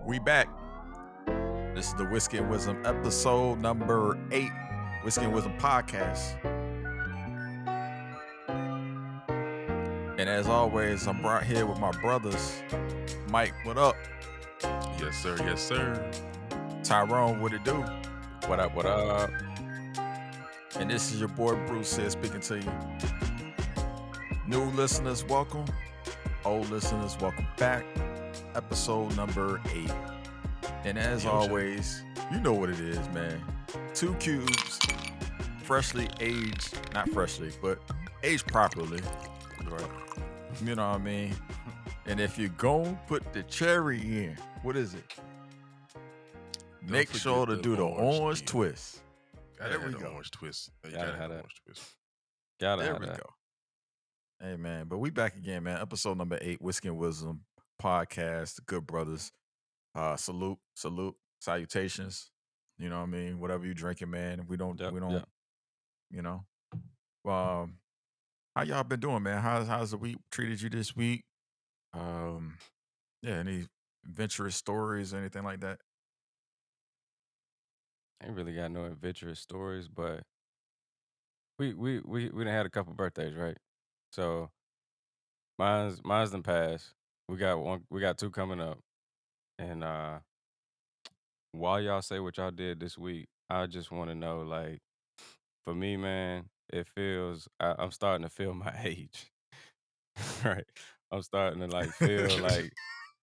We back. This is the Whiskey and Wisdom episode number 8, Whiskey and Wisdom podcast. And as always, I'm brought here with my brothers. Mike, what up? Yes, sir. Yes, sir. Tyrone, what it do? What up? What up? And this is your boy Bruce here speaking to you. New listeners, welcome. Old listeners, welcome back. Episode number 8. And as always, you know what it is, man. 2 cubes, freshly aged, not freshly, but aged properly. Right. You know what I mean? And if you're going to put the cherry in, what is it? Make sure to do the orange twist. There we go. Orange twist. You gotta have orange twist. There we go. Hey, man. But we back again, man. Episode number 8, Whiskey and Wisdom podcast. The good brothers. Salute, salutations. You know what I mean? Whatever you drinking, man. We don't, you know. How y'all been doing, man? How's the week treated you this week? Any adventurous stories or anything like that? I ain't really got no adventurous stories, but we done had a couple birthdays, right? So mine's done passed. We got 2 coming up. And while y'all say what y'all did this week, I just want to know, like, for me, man, it feels I'm starting to feel my age. Right. I'm starting to like feel like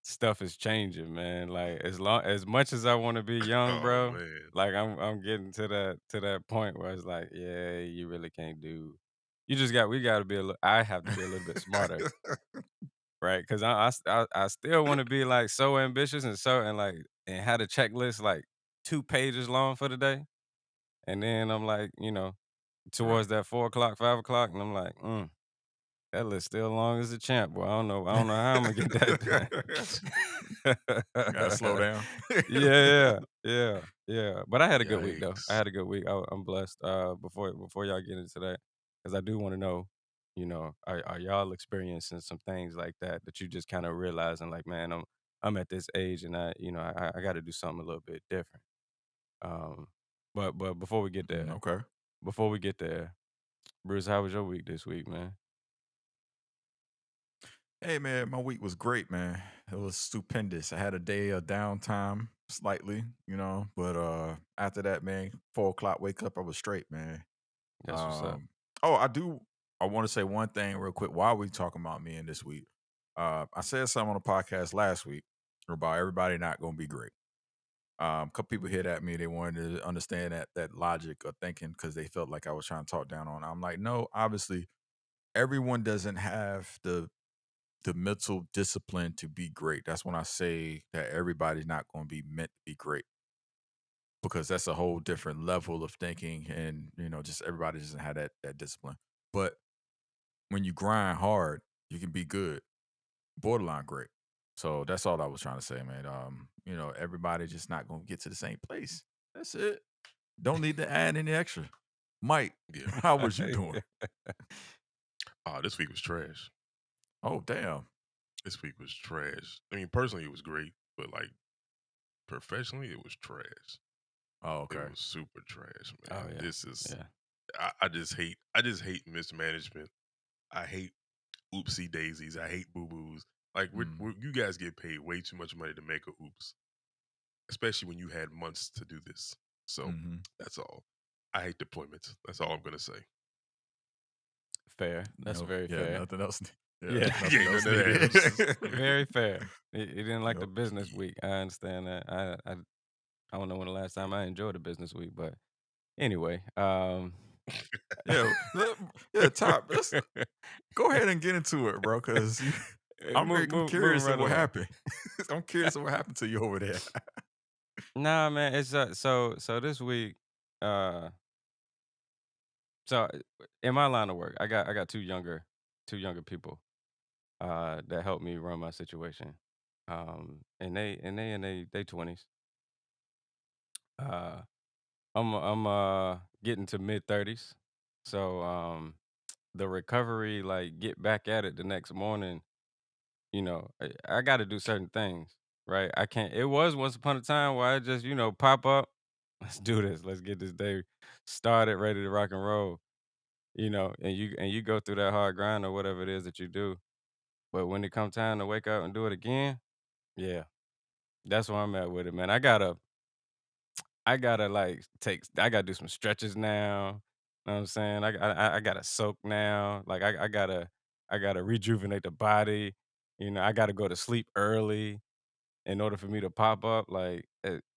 stuff is changing, man. Like as much as I want to be young, bro, man. like I'm getting to that point where it's like, yeah, you really can't do. We got to be I have to be a little bit smarter, right? Because I still want to be like so ambitious and had a checklist like 2 pages long for the day, and then I'm like, towards that 4 o'clock, 5 o'clock, and I'm like, that list still long as a champ, boy. I don't know how I'm gonna get that done. Gotta slow down. Yeah. But I had a good week though. I Yikes. had a good week. I'm blessed. Before y'all get into that, because I do want to know, are y'all experiencing some things like that you just kind of realizing, like, man, I'm at this age and I got to do something a little bit different. But before we get there, Okay. Bruce, how was your week this week, man? Hey, man, my week was great, man. It was stupendous. I had a day of downtime slightly, but after that, man, 4 o'clock wake up, I was straight, man. That's what's up. I want to say one thing real quick while we talking about me in this week. I said something on the podcast last week about everybody not going to be great. A couple people hit at me. They wanted to understand that logic of thinking because they felt like I was trying to talk down on. I'm like, no, obviously, everyone doesn't have the mental discipline to be great. That's when I say that everybody's not going to be meant to be great because that's a whole different level of thinking, and just everybody doesn't have that discipline. But when you grind hard, you can be good, borderline great. So that's all I was trying to say, man. Everybody just not going to get to the same place. That's it. Don't need to add any extra. Mike, how was you doing? This week was trash. Oh, damn. This week was trash. I mean, personally, it was great, but like professionally, it was trash. Oh, okay. It was super trash, man. Oh, yeah. This is. Yeah. I just hate mismanagement. I hate oopsie daisies. I hate boo boos. Like you guys get paid way too much money to make a oops, especially when you had months to do this. So that's all. I hate deployments. That's all I'm gonna say. Fair. That's very fair. Nothing else. Yeah. Nothing else needed. Very fair. He didn't like the business week. I understand that. I don't know when the last time I enjoyed a business week, but anyway. Top. Let's go ahead and get into it, bro, because I'm curious of what happened. I'm curious of what happened to you over there. Nah, man. It's so this week. So in my line of work, I got two younger people that help me run my situation. And they in they 20s. I'm getting to mid 30s. So the recovery, like get back at it the next morning, I got to do certain things. right? I can't. It was once upon a time where I just, pop up. Let's do this. Let's get this day started, ready to rock and roll. And you go through that hard grind or whatever it is that you do. But when it comes time to wake up and do it again, yeah, that's where I'm at with it, man. I gotta like I gotta do some stretches now. Know what I'm saying? I gotta soak now. Like I gotta rejuvenate the body. I gotta go to sleep early in order for me to pop up. Like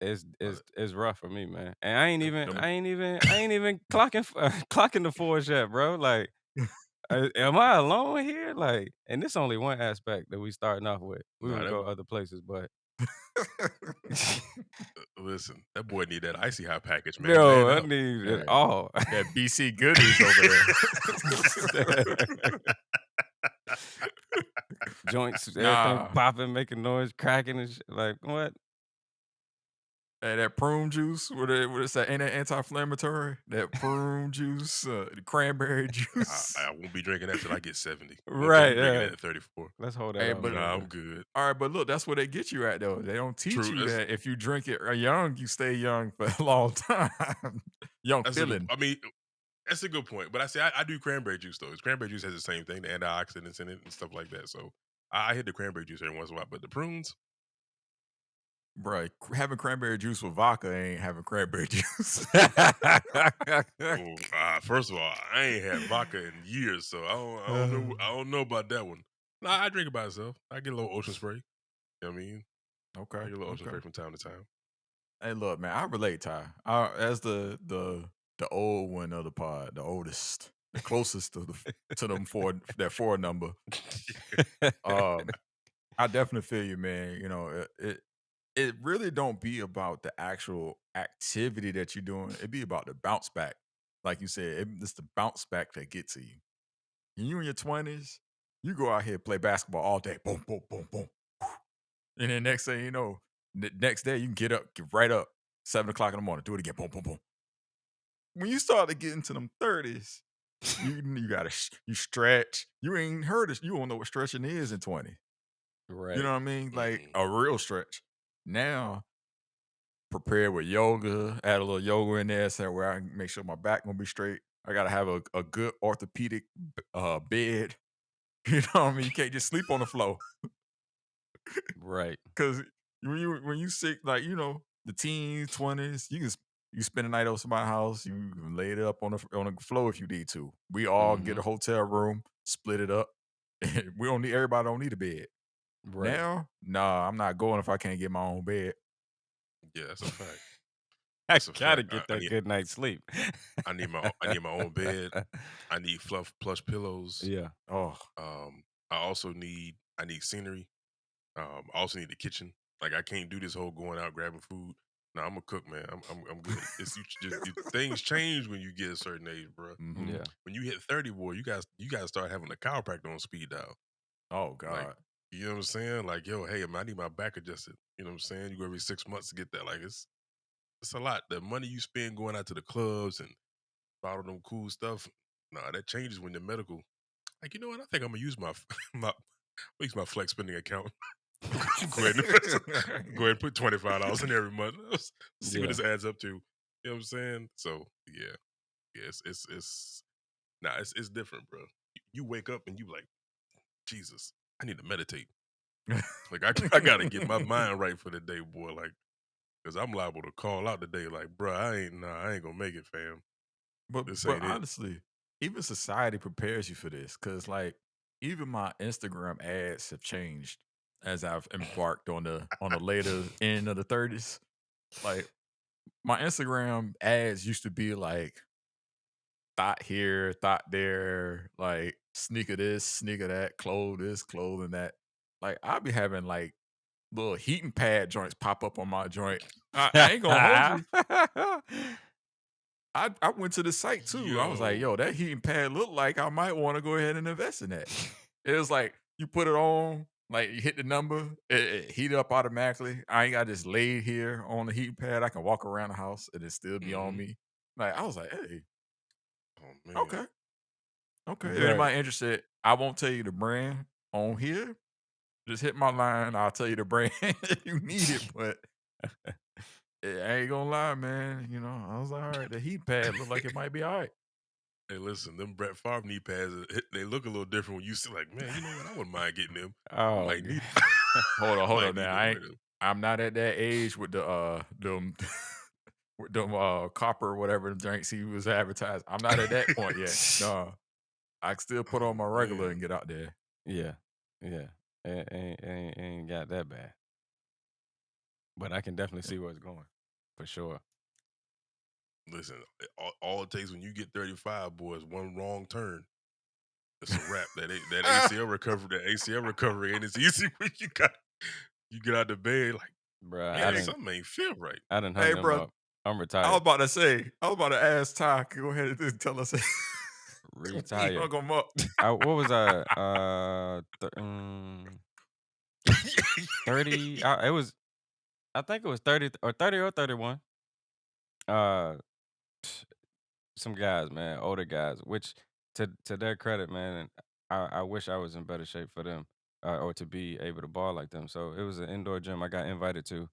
it's But it's it's rough for me, man. And I ain't even them, I ain't even I ain't even clocking clocking the force yet, bro. Like, am I alone here? Like, and this only one aspect that we starting off with. We nah, gonna go other places, but listen, that boy need that icy hot package, man. no, Man I up. need it Hey, all. that BC goodies over Joints, there. everything Nah. popping, making noise, cracking and shit. Like what? Hey, that prune juice, what is that? Ain't that anti-inflammatory? That prune juice, the cranberry juice. I won't be drinking that till I get 70. Don't think Right, I'm drinking yeah. that at 34. Let's hold that Hey, off a but little Nah, bit. I'm good. all right, but look, that's where they get you at though. They don't teach True. you that if you drink it young, you stay young for a long time. Young That's a good. feeling. I mean, that's a good point. But I do cranberry juice though. Cranberry juice has the same thing, the antioxidants in it and stuff like that. So I hit the cranberry juice every once in a while. But the prunes, Bruh, having cranberry juice with vodka ain't having cranberry juice. first of all, I ain't had vodka in years, so I don't know. I don't know about that one. Nah, I drink it by itself. I get a little ocean spray. You know what I mean? I Okay, get a little ocean okay. spray from time to time. Hey, look, man, I relate, Ty. As the old one of the pod, the oldest, the closest to them that four number. Um, I definitely feel you, man. It really don't be about the actual activity that you're doing. It be about the bounce back. Like you said, it's the bounce back that get to you. And you in your 20s, you go out here play basketball all day. Boom, boom, boom, boom. And then next thing you know, the next day you can get right up, 7 o'clock in the morning, do it again. Boom, boom, boom. When you start to get into them 30s, you gotta you stretch. You ain't heard it. You don't know what stretching is in 20. You Right. know what I mean? Like Mm. a real stretch. Now, prepare with yoga, add a little yoga in there, so where I can make sure my back gonna be straight. I gotta have a good orthopedic bed. You know what I mean? You can't just sleep on the floor. Right. Cause when you sick, like the teens, 20s, you spend the night over somebody's house, you can lay it up on the floor if you need to. We all get Mhm. a hotel room, split it up. We don't need everybody don't need a bed. Right. Now, nah, I'm not going if I can't get my own bed. Yeah, that's a fact. I That's a gotta fact. get that good night's sleep. I need my own bed. I need fluff plush pillows. Yeah. Oh, Um, I need scenery. I also need the kitchen. Like I can't do this whole going out grabbing food. No, I'm a cook, man. I'm good. Things change when you get a certain age, bro. hmm Yeah. When you hit 30, boy, you guys start having a chiropractor on speed dial. oh Like, God. you know what I'm saying? Like, yo, hey, man, I need my back adjusted. You know what I'm saying? You go every 6 months to get that. Like, it's a lot. The money you spend going out to the clubs and bottle them cool stuff. Nah, that changes when the medical. Like, you know what? I think I'm gonna use my my use my flex spending account. Go ahead and invest. Go ahead and put $25 in every month. Let's see what Yeah. this adds up to. You know what I'm saying? So yeah, it's nah, it's different, bro. You wake up and you like, Jesus, I need to meditate. Like I gotta get my mind right for the day, boy. Like, cause I'm liable to call out the day, like, bro, I ain't gonna make it, fam. But This but ain't it. honestly, even society prepares you for this because like even my Instagram ads have changed as I've embarked on the later end of the 30s. Like my Instagram ads used to be like thought here, thought there, like sneaker this, sneaker that, clothes this, clothing that. Like I'd be having like little heating pad joints pop up on my joint. I ain't gonna hold you. I went to the site too. I was like, Yo, yo, that heating pad looked like I might want to go ahead and invest in that. It was like you put it on, like you hit the number, it heat up automatically. I ain't got to just lay here on the heating pad. I can walk around the house and it still be on mhm. me. Like I was like, hey, Oh man. okay, okay. If Right. anybody interested, I won't tell you the brand on here, Just hit my line. I'll tell you the brand if you need it. But I ain't gonna lie, man. You know, I was like, all right, the heat pad look like it might be all right. Hey, listen, them Brett Favre knee pads, they look a little different when you see like, man, you know what? I wouldn't mind getting them. I Oh, might God. need Hold on, I hold might on need now. them right now. I'm not at that age with the them with them copper or whatever the drinks he was advertised. I'm not at that point yet. No. I can still put Oh, on my regular and man. get out there. Yeah, yeah. Ain't got that bad, but I can definitely see where it's going, for sure. Listen, all it takes when you get 35, boys, one wrong turn. It's a wrap. That ACL recovery ain't as easy when you get out the bed like, Bruh, man, something ain't feel right. I done hung Hey, them bro, up. I'm I was retired. about to ask Ty. Go ahead and just tell us when he Retired. hung him up. What was I? 30. It was. I think it was 30 or 31. Uh, some guys, man, older guys. Which, to their credit, man, I wish I was in better shape for them, or to be able to ball like them. So it was an indoor gym I got invited to,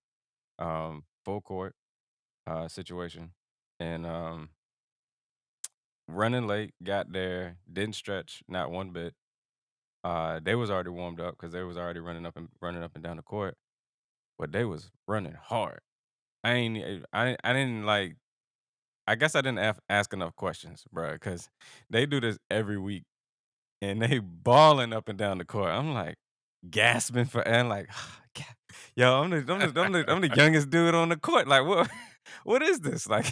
full court, situation, and running late, got there, didn't stretch not one bit. They was already warmed up because they was already running up and down the court, but they was running hard. I didn't like. I guess I didn't ask enough questions, bro, because they do this every week and they balling up and down the court. I'm like gasping for air, like, yo, I'm the youngest dude on the court. Like, what, what is this? Like,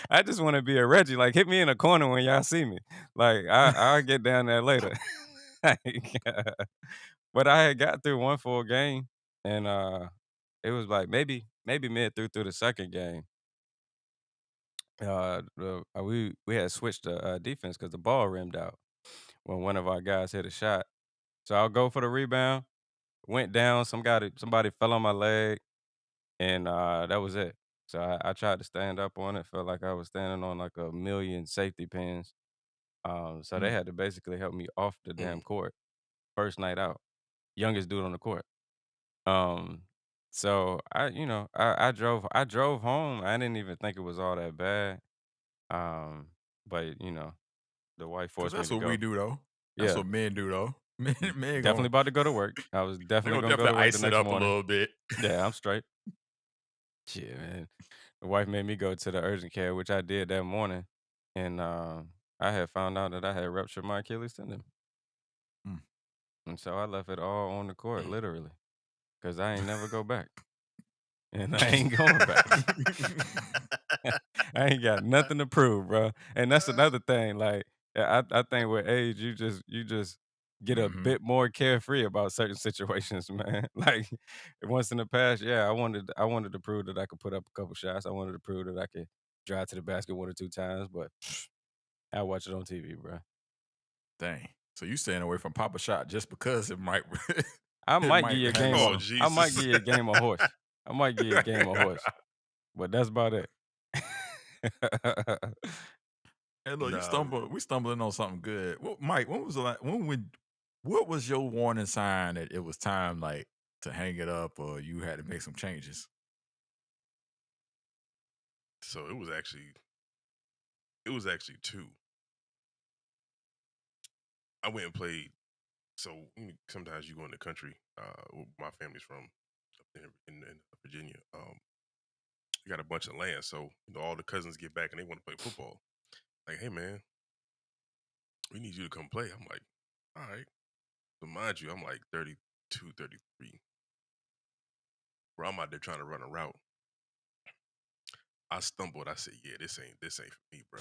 I just want to be a Reggie. Like, hit me in a corner when y'all see me. Like, I'll get down there later. Like, but I had got through one full game, and it was like maybe mid through the second game. We had switched the defense because the ball rimmed out when one of our guys hit a shot. So I'll go for the rebound. Went down. Somebody fell on my leg, and that was it. So I tried to stand up on it. Felt like I was standing on like a million safety pins. So they Mm. had to basically help me off the damn Mm. court. First night out, youngest dude on the court. Um, so I drove home. I didn't even think it was all that bad. Um, but the wife Cause forced me that's to what we go. do though. That's Yeah, what men do though. Men definitely going about to go to work. I was they definitely gonna gonna go to definitely work the ice it next up a morning. little bit. Yeah, I'm straight. Shit, man. The wife made me go to the urgent care, which I did that morning, and I had found out that I had ruptured my Achilles tendon, Mm. and so I left it all on the court, Mm. literally, because I ain't never go back, and I ain't going back. I ain't got nothing to prove, bro. And that's another thing. Like, I think with age, you just get a Mhm. bit more carefree about certain situations, man. Like once in the past, yeah, I wanted to prove that I could put up a couple shots. I wanted to prove that I could drive to the basket one or two times, but I watch it on TV, bro. Dang. So you staying away from Papa Shot just because it might I it might give might you a hang game Oh, of some. I might Jesus. give you a game of horse. I might give you a game of horse, but that's about it. Hey, look, Nah, we stumbling on something good. Well, Mike, what was your warning sign that it was time like to hang it up or you had to make some changes? so it was actually two. I went and played. So sometimes you go in the country. My family's from up there in Virginia. We got a bunch of land, so all the cousins get back and they want to play football. Like, hey man, we need you to come play. I'm like, all right. So mind you, I'm like 32, 33. Bro, I'm out there trying to run a route. I stumbled. I said, yeah, this ain't for me, bro.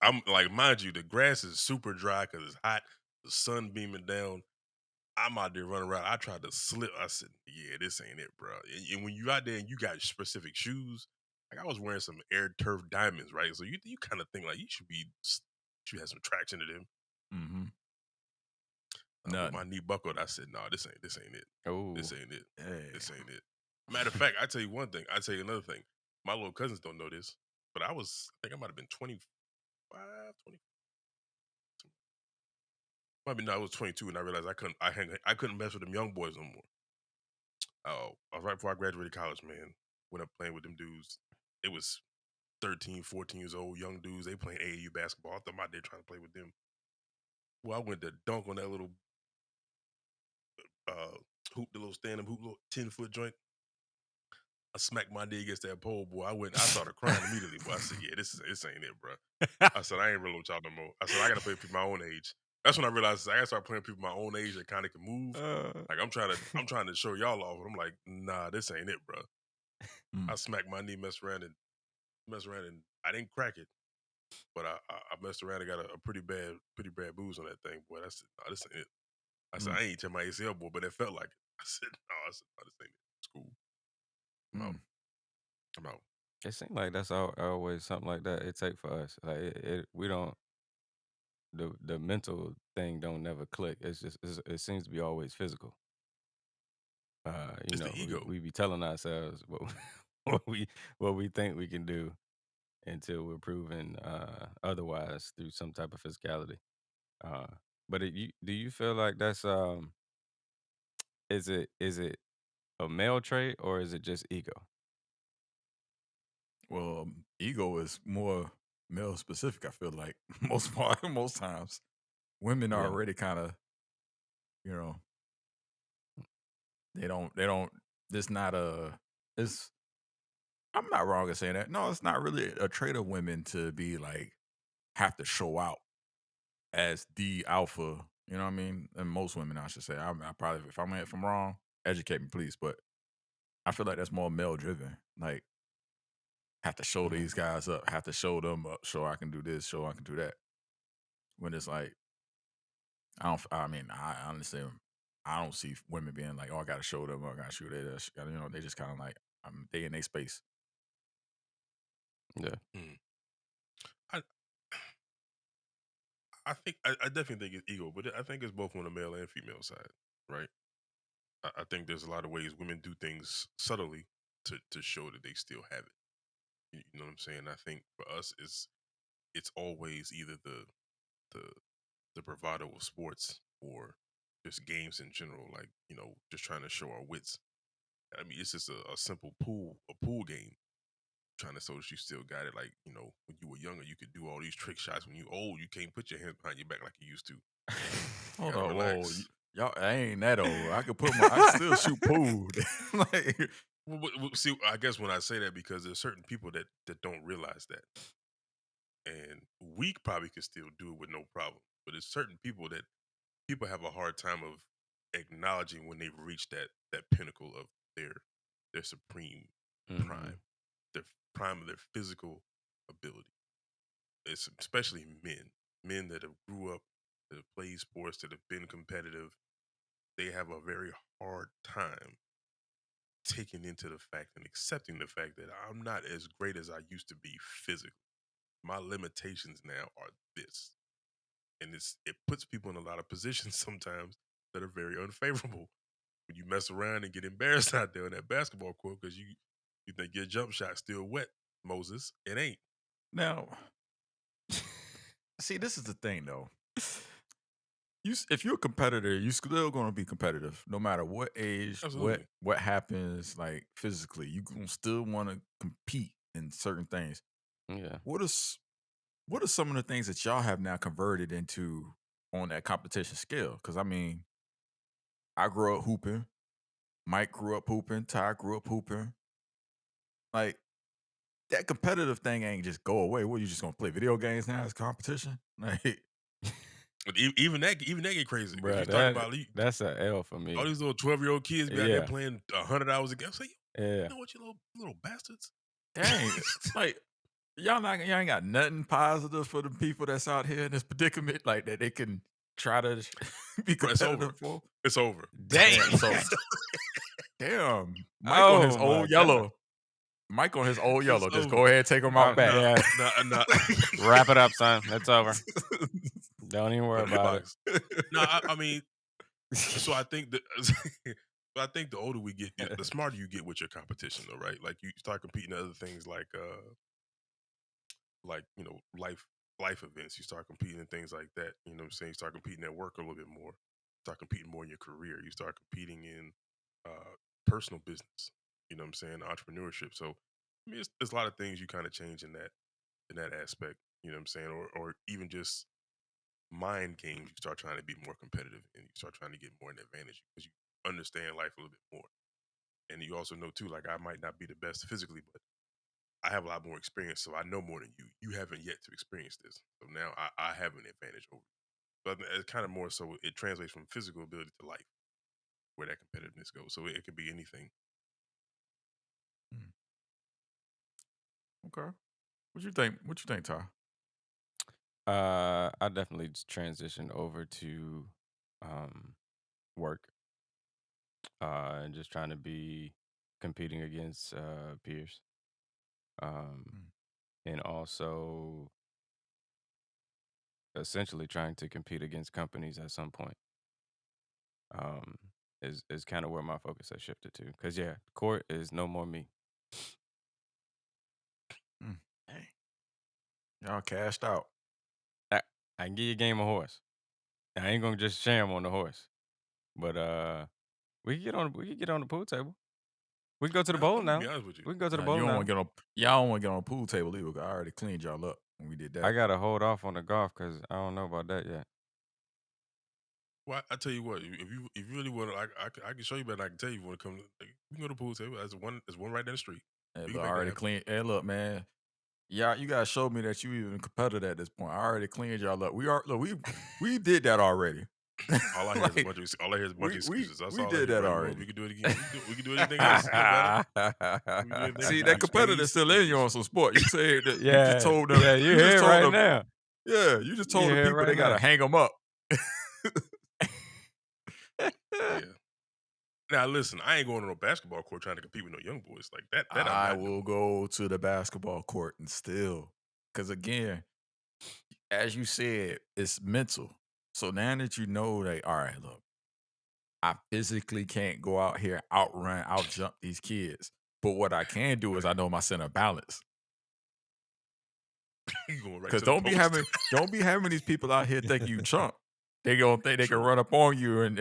I'm like, mind you, the grass is super dry because it's hot. The sun beaming down. I'm out there running around. I tried to slip. I said, yeah, this ain't it, bro. And when you out there and you got specific shoes, like I was wearing some Air Turf Diamonds, right? So you kind of think like you should have some traction to them. Mm-hmm. But my None. knee buckled. I said, no, this ain't it. Oh, This ain't it. Hey. This ain't it. Matter of fact, I tell you one thing. I tell you another thing. My little cousins don't know this, but I think I might have been 25, 20. I mean, no, I was 22 and I realized I couldn't mess with them young boys no more. Right before I graduated college, man. Went up playing with them dudes. It was 13, 14 years old, young dudes. They playing AAU basketball. I thought my day trying to play with them. Well, I went to dunk on that little hoop, the little stand-up hoop, little 10-foot joint. I smacked my knee against that pole, boy. I started crying immediately, boy. I said, yeah, this ain't it, bro. I said, I ain't really with y'all no more. I said, I gotta play with people my own age. That's when I realized I gotta start playing with people my own age that kind of can move. Like I'm trying to show y'all off, and I'm like, nah, this ain't it, bro. I smacked my knee, messed around, and I didn't crack it, but I messed around and got a pretty bad bruise on that thing, boy. I said, no, this ain't it. I said, I ain't tear my ACL, boy, but it felt like it. I said, no, this ain't it. It's cool. I'm out. It seems like that's always something like that it take for us. Like we don't the mental thing don't never click. It's just it seems to be always physical. It's the ego. We be telling ourselves what we think we can do until we're proven otherwise through some type of physicality. But do you feel like that's is it a male trait or is it just ego? Well, ego is more male specific. I feel like most times, women are Yeah. already kind of, they don't. It's not a. It's. I'm not wrong in saying that. No, it's not really a trait of women to be like have to show out as the alpha. You know what I mean? And most women, I should say. I probably, if I'm wrong, educate me, please. But I feel like that's more male driven. Like, have to show these guys up, have to show them up, show I can do this, show I can do that. When it's like, I honestly, I don't see women being like, oh, I got to show them, or I got to shoot it. They just kind of like, they in their space. Yeah. I think I definitely think it's ego, but I think it's both on the male and female side, right? I think there's a lot of ways women do things subtly to show that they still have it. You know what I'm saying? I think for us, it's always either the bravado of sports or just games in general, like just trying to show our wits. I mean, it's just a simple pool game, trying to show that you still got it. Like when you were younger, you could do all these trick shots. When you old, you can't put your hands behind your back like you used to. Hold gotta on, whoa, relax. y'all, I ain't that old. I can still shoot pool. Like, See, I guess when I say that, because there's certain people that don't realize that, and we probably could still do it with no problem. But there's certain people that people have a hard time of acknowledging when they've reached that pinnacle of their supreme prime, their prime of their physical ability. It's especially men that have grew up, that have played sports, that have been competitive. They have a very hard time taking into the fact and accepting the fact that I'm not as great as I used to be physically. My limitations now are this. And it puts people in a lot of positions sometimes that are very unfavorable. When you mess around and get embarrassed out there on that basketball court because you think your jump shot's still wet, Moses. It ain't. now, see, this is the thing though. If you're a competitor, you're still going to be competitive, no matter what age, Absolutely. what happens, like physically. You gonna still want to compete in certain things. Yeah. What are some of the things that y'all have now converted into on that competition scale? Because I mean, I grew up hooping. Mike grew up hooping. Ty grew up hooping. Like, that competitive thing ain't just go away. What, you just gonna play video games now as competition? Like, But even that get crazy. Because Bruh, you talk about that's an L for me. all these little 12-year-old kids be out there Yeah. playing 100 hours a game. I say, Yeah. you know what, you little bastards? dang, like y'all ain't got nothing positive for the people that's out here in this predicament, like that they can try to be Bro, it's over. competitive for. It's over. Damn. So, damn, Mike on his Oh, my old yellow. Mike on his old yellow. It's Just over. go ahead, take him out back. Yeah. Nah. Wrap it up, son. It's over. Don't even worry Put it in the about box. No, I mean, so I think that. But I think the older we get, the smarter you get with your competition, though, right? Like you start competing in other things, like life life events. You start competing in things like that. You know what I'm saying? You start competing at work a little bit more. Start competing more in your career. You start competing in personal business. You know what I'm saying? Entrepreneurship. So I mean, there's a lot of things you kind of change in that aspect. You know what I'm saying? Or even just mind games. You start trying to be more competitive and you start trying to get more an advantage because you understand life a little bit more. And you also know too, like I might not be the best physically, but I have a lot more experience, so I know more than you. You haven't yet to experience this, so now I have an advantage over you. But it's kind of more so it translates from physical ability to life, where that competitiveness goes. So it could be anything. Mm. Okay. What you think? What you think, Ty? I definitely just transitioned over to work and just trying to be competing against peers, um, Mm. and also essentially trying to compete against companies at some point. Um, is kind of where my focus has shifted to. Cause yeah, court is no more me. Mm. Hey, y'all cashed out. I, I can give you a game of horse. I ain't gonna just sham on the horse, but we can get on the pool table. We can go to the I'm bowl gonna be now. honest with you. We can go to the Nah, you bowl don't now. want to get on. Y'all don't want to get on a pool table either. 'Cause I already cleaned y'all up when we did I that. gotta hold off on the golf because I don't know about that yet. Well, I tell you what, if you really want to, I can show you, but I can tell you want to come. Like, we can go to the pool table. There's one right down the street. Hey, We look, can I make that already happen. cleaned. Hey, look, man. Yeah, you guys showed me that you even competitive at this point. I already cleaned y'all up. We did that already. All I hear is a Like bunch of all I hear is a bunch of we excuses. That's we all I did hear, that bro. You want already. we can do it again. We can do anything else. It don't matter. We can do anything. See, You that can competitive spade still in you spades. on some sport. You said that you just Yeah, told them. yeah, you You just here told right them. now. Yeah, you just You told the here people right they gotta now. hang them up. Yeah. Now listen, I ain't going to no basketball court trying to compete with no young boys like that. That I'm I not will doing. go to the basketball court and still, because again, as you said, it's mental. So now that you know that, all right, look, I physically can't go out here, outrun, outjump these kids. But what I can do is I know my center of balance. You going right Because to the post. don't be having these people out here thinking you chump. They gonna think they can run up on you and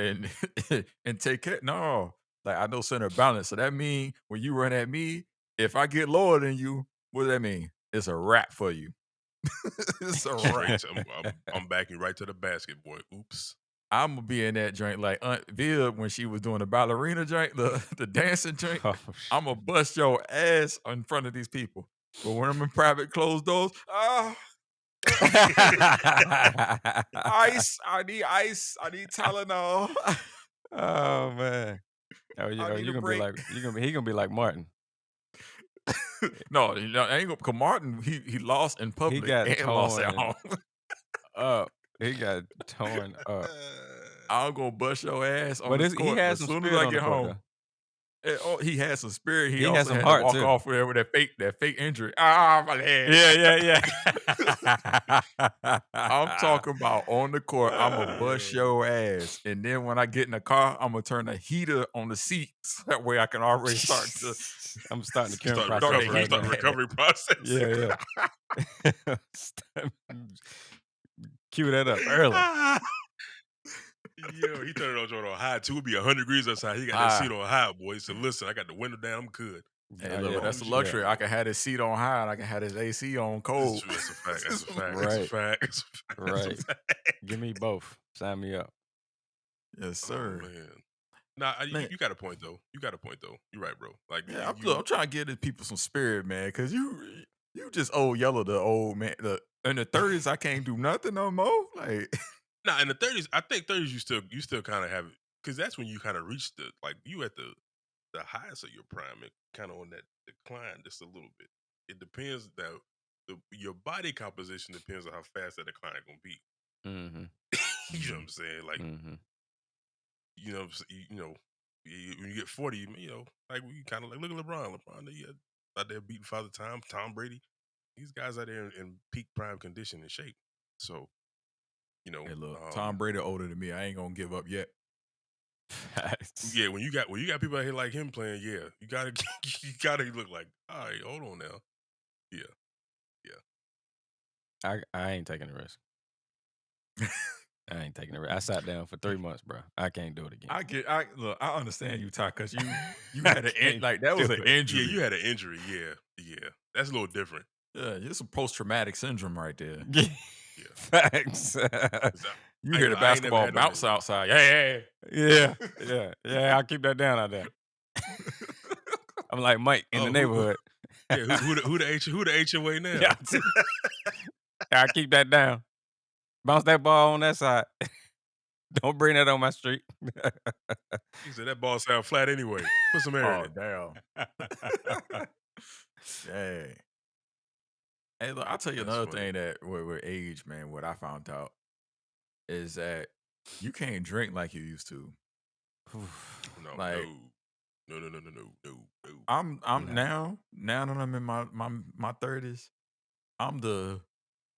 and take care. No, like I know center of balance. So that mean when you run at me, if I get lower than you, what does that mean? It's a wrap for you. It's a Straight. wrap. I'm backing right to the basket, boy. Oops. I'm gonna be in that joint like Aunt Viv when she was doing the ballerina joint, the dancing joint. Oh, I'm gonna bust your ass in front of these people. But when I'm in private closed doors, ice. I need ice. I need Tylenol. oh man. Oh, I need you a gonna be break. like he gonna be like Martin. No, I ain't gonna. Cause Martin, he lost in He public got and lost at torn home. up. He got torn up. I'm gonna bust your ass on But this he court. But has as some soon as spirit I on the get court home, though. he had some spirit. He He has also some had to heart walk too. off with that fake injury. Ah, my leg. Yeah. I'm talking about on the court. I'm gonna bust your ass, and then when I get in the car, I'm gonna turn the heater on the seats. That way, I can already start to I'm starting the curing Start process the recovery. right heat. Start now. recovery process. Yeah. Cue that up early. Yo, he turned it on high too. It'd be 100 degrees outside. He got that seat on high, boy. He said, "Listen, I got the window down. I'm good." Hey, Oh, look, but yeah. that's a Long as you luxury. good, I boy. can have his seat on high, and I can have his AC on This is cold. true. That's a fact. That's a fact. That's a Right. fact. That's a fact. That's a Right. fact. Give me both. Sign me up. Yes, Oh sir. man. Nah, Man, you got a point though. You got a point though. You're right, bro. Like yeah, I'm trying to give these people some spirit, man. Cause you just old yellow, the old man. In the 30s, I can't do nothing no more. Like, nah, in the 30s, I think 30s you still kind of have it because that's when you kind of reach the like you at the highest of your prime and kind of on that decline just a little bit. It depends that your body composition depends on how fast that decline gonna be. Mm-hmm. You know what I'm saying? Like Mm-hmm. when you get 40, like we kind of like look at LeBron. LeBron, he out there beating Father Time, Tom Brady. These guys out there in peak prime condition and shape. So hey, look, Tom Brady older than me. I ain't gonna give up yet. yeah, when you got people out here like him playing, yeah, you gotta you gotta look like, all right, hold on now, yeah. I ain't taking the risk. I ain't taking the risk. I sat down for 3 months, bro. I can't do it again. I understand you, Ty, because you I had can't like that was do an it. Yeah, injury. you had an injury. Yeah. That's a little different. Yeah, it's a post traumatic syndrome right there. Yeah. Facts. 'Cause You hear the I ain't never basketball had no bounce injury. outside. Yeah. Yeah. I'll keep that down out there. I'm like Mike in the Oh, neighborhood. yeah. Who the HOA now? Yeah, I'll keep that down. Bounce that ball on that side. Don't bring that on my street. He said that ball sound flat anyway. Put some air in Oh it. damn. Dang. Hey, look, I'll tell you That's another funny. thing that with age, man, what I found out is that you can't drink like you used to. No. Like No. I'm Nah. now that I'm in my 30s, I'm the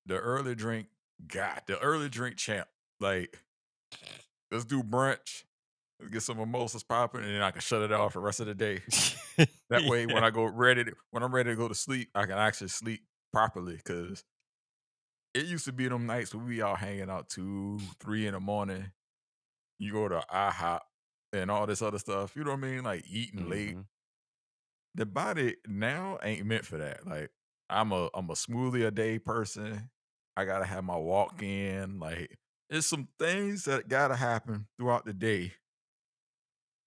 early drink guy, the early drink champ. Like, let's do brunch, let's get some mimosas popping, and then I can shut it off the rest of the day. That way, when I'm ready to go to sleep, I can actually sleep properly. Cause it used to be them nights where we all hanging out 2, 3 in the morning. You go to IHOP and all this other stuff. You know what I mean? Like eating late. hmm The body now ain't meant for that. Like I'm a smoothie a day person. I gotta have my walk in. Like it's some things that gotta happen throughout the day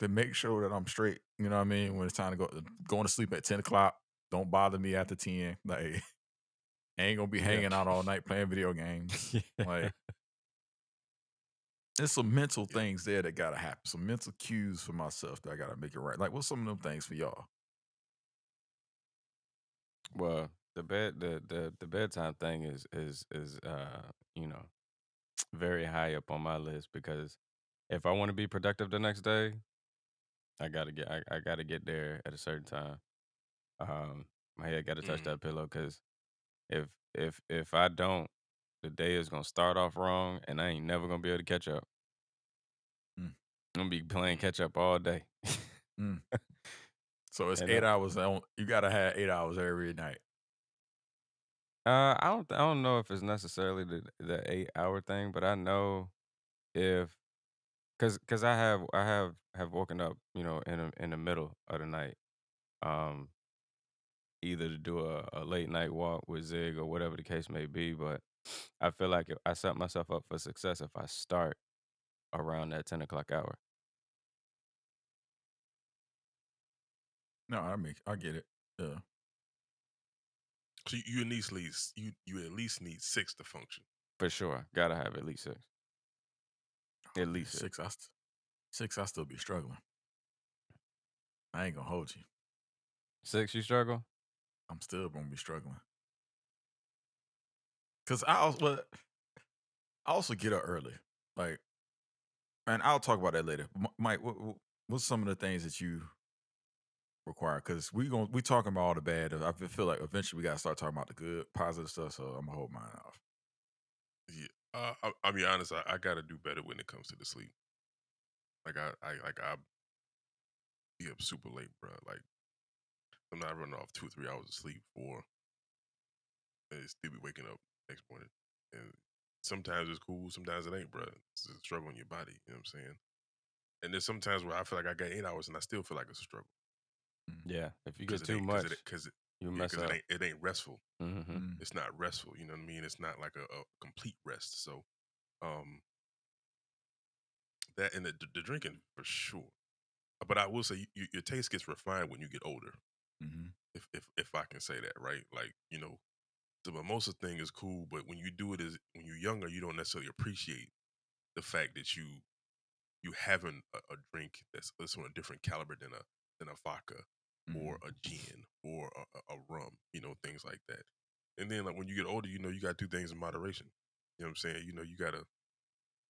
to make sure that I'm straight. You know what I mean? When it's time to going to sleep at 10 o'clock, don't bother me after 10. Like I ain't gonna be Yeah. hanging out all night playing video games. Like there's some mental Yeah. things there that gotta happen. Some mental cues for myself that I gotta make it right. Like what's some of them things for y'all? Well, the bedtime thing is you know very high up on my list because if I want to be productive the next day, I gotta get there at a certain time. My head got to touch Mm. that pillow because if I don't, the day is gonna start off wrong, and I ain't never gonna be able to catch up. Mm, I'm gonna be playing Mm. catch up all day. mm. So it's and 8 hours. You gotta have 8 hours every night. I don't know if it's necessarily the 8 hour thing, but I know if because I have woken up, in the middle of the night, um, either to do a late night walk with Zig or whatever the case may be. But I feel like if I set myself up for success if I start around that 10 o'clock hour. No, I get it. Yeah. So you at least at least need 6 to function. For sure. Gotta have at least 6. Oh, At man, least 6. 6, I still be struggling. I ain't gonna hold you. 6 you struggle? I'm still gonna be struggling. Cause I also get up early. Like, and I'll talk about that later. Mike, what's some of the things that you require? Cause we talking about all the bad. I feel like eventually we gotta start talking about the good, positive stuff. So I'm gonna hold mine off. Yeah. I'll be honest, I gotta do better when it comes to the sleep. I be up super late, bro. Like I'm not running off 2 or 3 hours of sleep and still be waking up next morning. And sometimes it's cool, sometimes it ain't, bro. It's a struggle in your body, you know what I'm saying? And there's sometimes where I feel like I got 8 hours and I still feel like it's a struggle. Mm, Yeah. If you Cause get it too ain't cause it much, cause it you yeah, mess cause up. it ain't restful. hmm mm, It's not restful, you know what I mean? It's not like a complete rest. So um that and the drinking for sure. But I will say your taste gets refined when you get older. mhm, If I can say that, right? Like, the mimosa thing is cool, but when you do it as when you're younger, you don't necessarily appreciate the fact that you having a drink that's on a different caliber than a vodka or mhm. a gin or a rum, things like that. And then like when you get older, you gotta do things in moderation. You know what I'm saying? You gotta,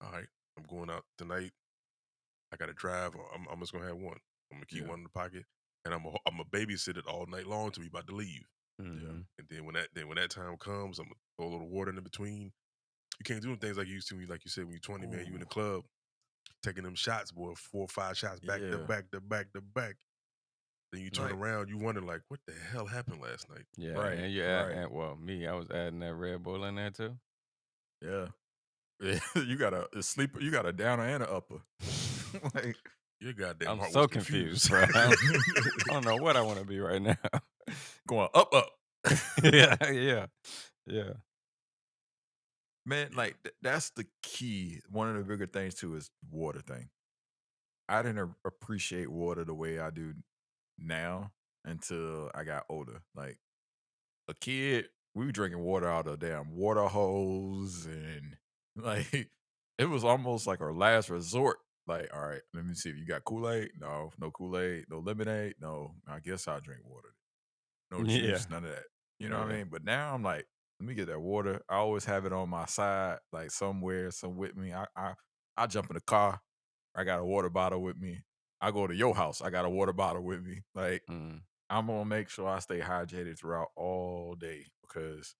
all right, I'm going out tonight. I gotta drive. Or I'm just gonna have one. I'm gonna keep Yeah, one in the pocket, and I'm a babysit it all night long till we about to leave. yeah, hmm And then when that time comes, I'm gonna throw a little water in between. You can't do them things like you used to. Like you said, when you're 20, man, you in ooh, the club taking them shots, boy, 4 or 5 shots back to yeah. back to back to back. Then you turn Like, around, you wonder like, what the hell happened last night? Yeah, right, and right, and well, me, I was adding that Red Bull in there too. yeah. Yeah, you got a sleeper, you got a downer and a upper. Like, Your goddamn I'm heart was so confused, confused. bro. I don't know what I want to be right now. going up, up. Yeah, yeah, yeah. Man, Yeah. like that's the key. One of the bigger things too is water thing. I didn't appreciate water the way I do now until I got older. Like a kid, we were drinking water out of a damn water hose, and like it was almost like our last resort. Like, all right, let me see if you got Kool Aid. No, no Kool Aid, no lemonade. No, I guess I'll drink water. No juice, Yeah, none of that. You know what I yeah. mean? But now I'm like, let me get that water. I always have it on my side, like somewhere, some with me. I jump in the car. I got a water bottle with me. I go to your house. I got a water bottle with me. Like Mm, I'm gonna make sure I stay hydrated throughout all day because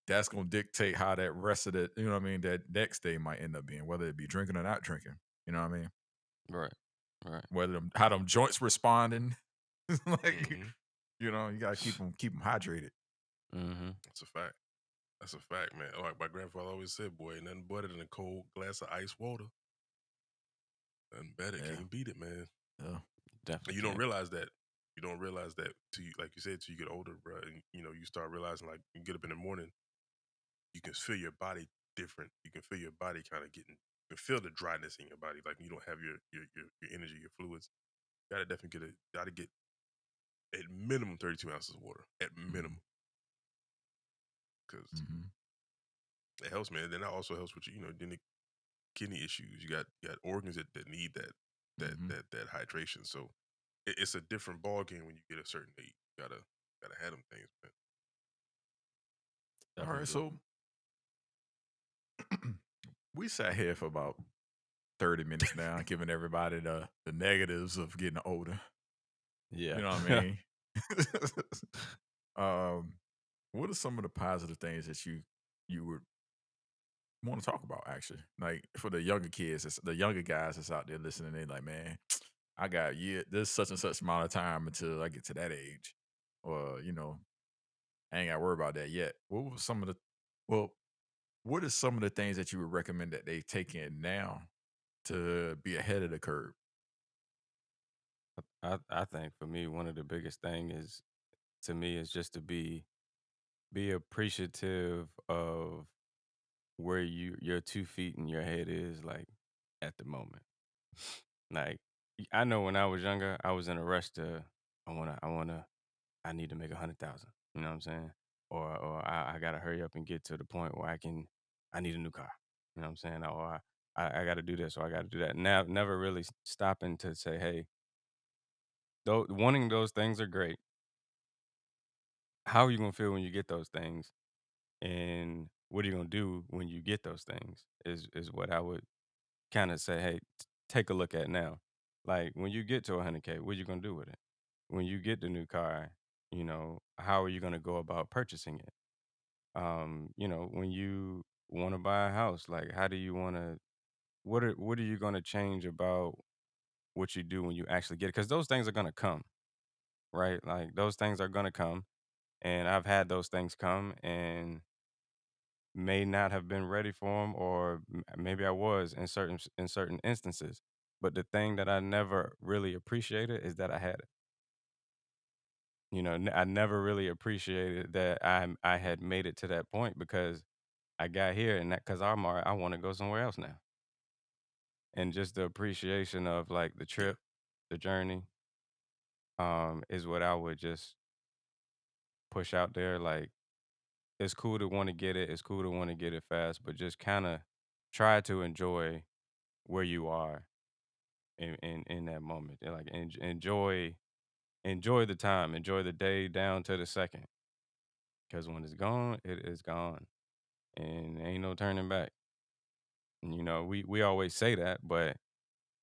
that's gonna dictate how that rest of the, you know what I mean, that next day might end up being, whether it be drinking or not drinking. You know what I mean? right, right. Whether how them joints responding, like Hmm. you gotta keep them hydrated. Mm-hmm. That's a fact. That's a fact, man. Like my grandfather always said, boy, ain't nothing better than a cold glass of ice water. Nothing better. Yeah, Can't beat it, man. yeah. And Definitely you don't can't. realize that. You don't realize that till you, like you said, till you get older, bro. And you start realizing like you get up in the morning, you can feel your body different. You can feel your body kind of getting, you can feel the dryness in your body. Like you don't have your energy, your fluids. Gotta definitely gotta get at minimum 32 ounces of water. At Mhm, minimum. Because mhm, it helps, man. Then that also helps with then the kidney issues. You got organs that need mhm. that hydration. So it's a different ball game when you get a certain age. Gotta have them things, man. All Definitely right, do. so we sat here for about 30 minutes now, giving everybody the negatives of getting older. Yeah. You know what I mean? um, what are some of the positive things that you would want to talk about actually? Like for the younger kids, the younger guys that's out there listening, they like, man, I got this such and such amount of time until I get to that age. Or, I ain't gotta worry about that yet. What were some of the well, what are some of the things that you would recommend that they take in now to be ahead of the curve? I think for me, one of the biggest thing is to me is just to be appreciative of where your 2 feet and your head is like at the moment. Like I know when I was younger, I was in a rush to I need to make 100,000. You know what I'm saying? Or I gotta hurry up and get to the point where I need a new car. You know what I'm saying? Or I gotta do this or I gotta do that. Now never really stopping to say, hey, though wanting those things are great. How are you gonna feel when you get those things? And what are you gonna do when you get those things? Is what I would kind of say, hey, take a look at now. Like when you get to 100K, what are you gonna do with it? When you get the new car, how are you gonna go about purchasing it? When you want to buy a house, like how do you want to? What are you gonna change about what you do when you actually get it? Because those things are gonna come, right? Like those things are gonna come, and I've had those things come, and may not have been ready for them, or maybe I was in certain instances. But the thing that I never really appreciated is that I had it. I never really appreciated that I had made it to that point because I got here, and that because I want to go somewhere else now, and just the appreciation of like the Yeah. trip, the journey, is what I would just push out there. Like it's cool to want to get it, it's cool to want to get it fast, but just kind of try to enjoy where you are in that moment. And, like enjoy the time, enjoy the day down to the second. Because when it's gone, it is gone, and ain't no turning back. And, we always say that, but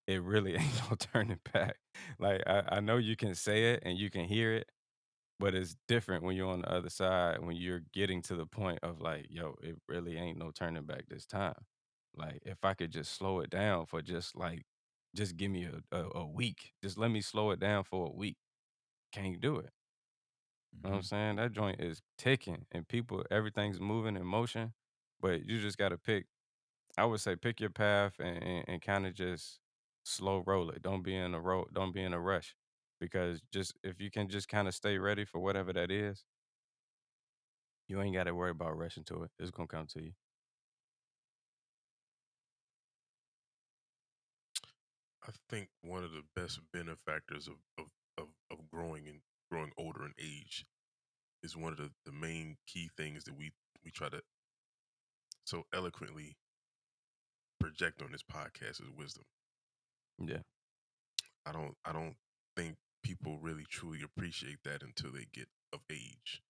it really ain't no turning back. Like I know you can say it and you can hear it, but it's different when you're on the other side when you're getting to the point of like, yo, it really ain't no turning back this time. Like if I could just slow it down for just give me a week. Just let me slow it down for a week. can't do it. You know what I'm Mhm. saying? That joint is ticking and everything's moving in motion, but you just gotta pick. I would say pick your path and kind of just slow roll it. Don't be in a rush. Because just if you can just kind of stay ready for whatever that is, you ain't gotta worry about rushing to it. It's gonna come to you. I think one of the best benefactors of growing and growing older in age is one of the main key things that we try to so eloquently project on this podcast is wisdom. Yeah. I don't think people really truly appreciate that until they get of age.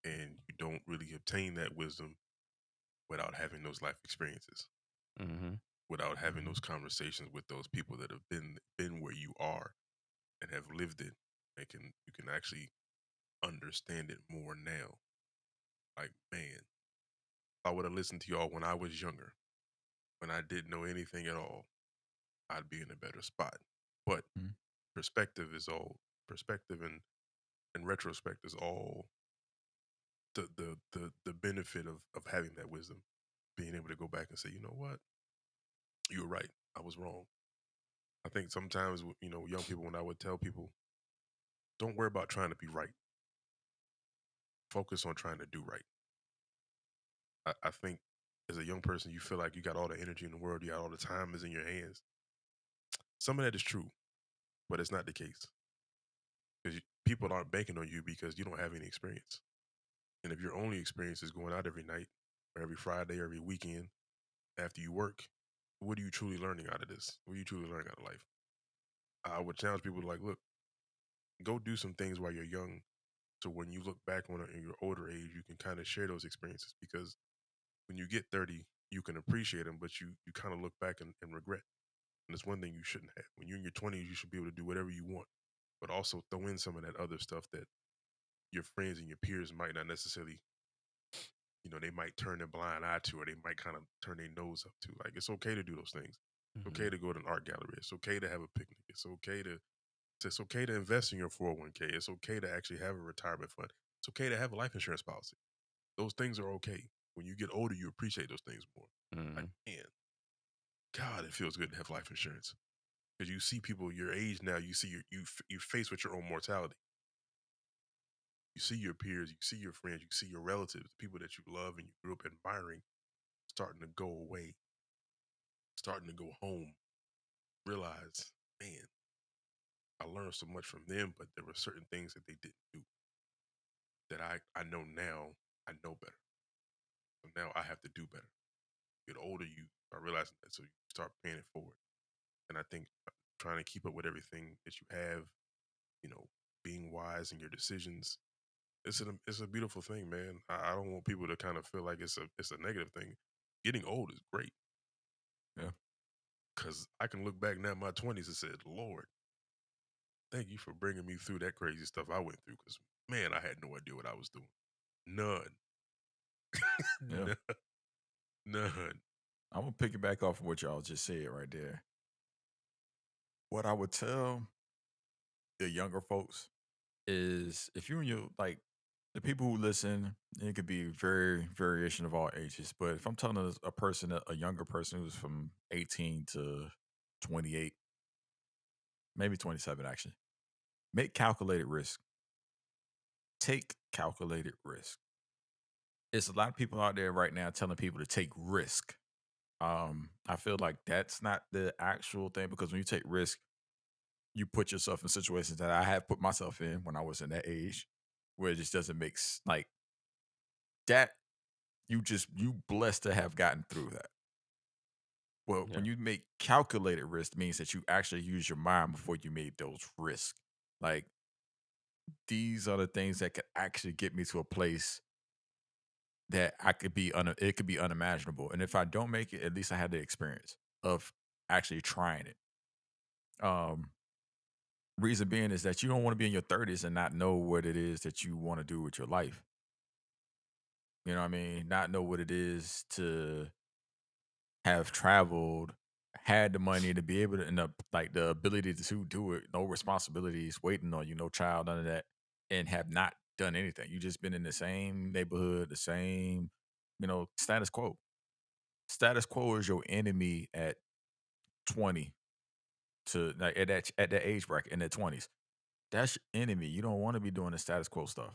And you don't really obtain that wisdom without having those life experiences, Mm-hmm. without having Mhm. those conversations with those people that have been where you are and have lived it. And you can actually understand it more now. Like, man, if I would have listened to y'all when I was younger, when I didn't know anything at all, I'd be in a better spot. But Mhm. perspective is all perspective and retrospect is all the benefit of having that wisdom, being able to go back and say, you know what, you were right, I was wrong. I think sometimes young people, when I would tell people, don't worry about trying to be right, focus on trying to do right. I think as a young person, you feel like you got all the energy in the world, you got all the time is in your hands. Some of that is true, but it's not the case because people aren't banking on you because you don't have any experience. And if your only experience is going out every night or every Friday or every weekend after you work, what are you truly learning out of this? What are you truly learning out of life? I would challenge people to, like, look, go do some things while you're young. So when you look back on it in your older age, you can kind of share those experiences because when you get 30, you can appreciate them, but you kind of look back and regret. And it's one thing you shouldn't have. When you're in your 20s, you should be able to do whatever you want, but also throw in some of that other stuff that your friends and your peers might not necessarily, they might turn a blind eye to, or they might kind of turn their nose up to. Like, it's okay to do those things. It's Mm-hmm. okay to go to an art gallery. It's okay to have a picnic. It's okay to invest in your 401k. It's okay to actually have a retirement fund. It's okay to have a life insurance policy. Those things are okay. When you get older, you appreciate those things more. Mm-hmm. Like, man, God, it feels good to have life insurance because you see people your age now. You see you face with your own mortality. You see your peers, you see your friends, you see your relatives, people that you love and you grew up admiring, starting to go away, starting to go home. Realize, man, I learned so much from them, but there were certain things that they didn't do that I know now. I know better, so now I have to do better. Get older, you are realizing that, so you start paying it forward. And I think trying to keep up with everything that you have, you know, being wise in your decisions, it's a beautiful thing, man. I don't want people to kind of feel like it's a negative thing. Getting old is great Yeah. because I can look back now in my 20s and said, Lord, thank you for bringing me through that crazy stuff I went through. Because man, I had no idea what I was doing. None. Yeah. None. None. I'm gonna pick it back off of what y'all just said right there. What I would tell the younger folks is if you and your like the people who listen, it could be very variation of all ages. But if I'm telling a person, a younger person who's from 18 to 28, maybe 27 actually, make calculated risk. Take calculated risk. It's a lot of people out there right now telling people to take risk. I feel like that's not the actual thing because when you take risk, you put yourself in situations that I have put myself in when I was in that age, where it just doesn't make like that. You blessed to have gotten through that. Well, Yeah. when you make calculated risk, means that you actually use your mind before you made those risks. Like these are the things that could actually get me to a place that I could be it could be unimaginable. And if I don't make it, at least I had the experience of actually trying it. Um, Reason being is that you don't want to be in your 30s and not know what it is that you want to do with your life. You know what I mean? Not know what it is to have traveled, had the money to be able to end up like the ability to do it, no responsibilities waiting on you, no child, none of that, and have not done anything. You just been in the same neighborhood, the same, status quo. Status quo is your enemy at 20 to like at that age bracket in their 20s. That's your enemy. You don't want to be doing the status quo stuff.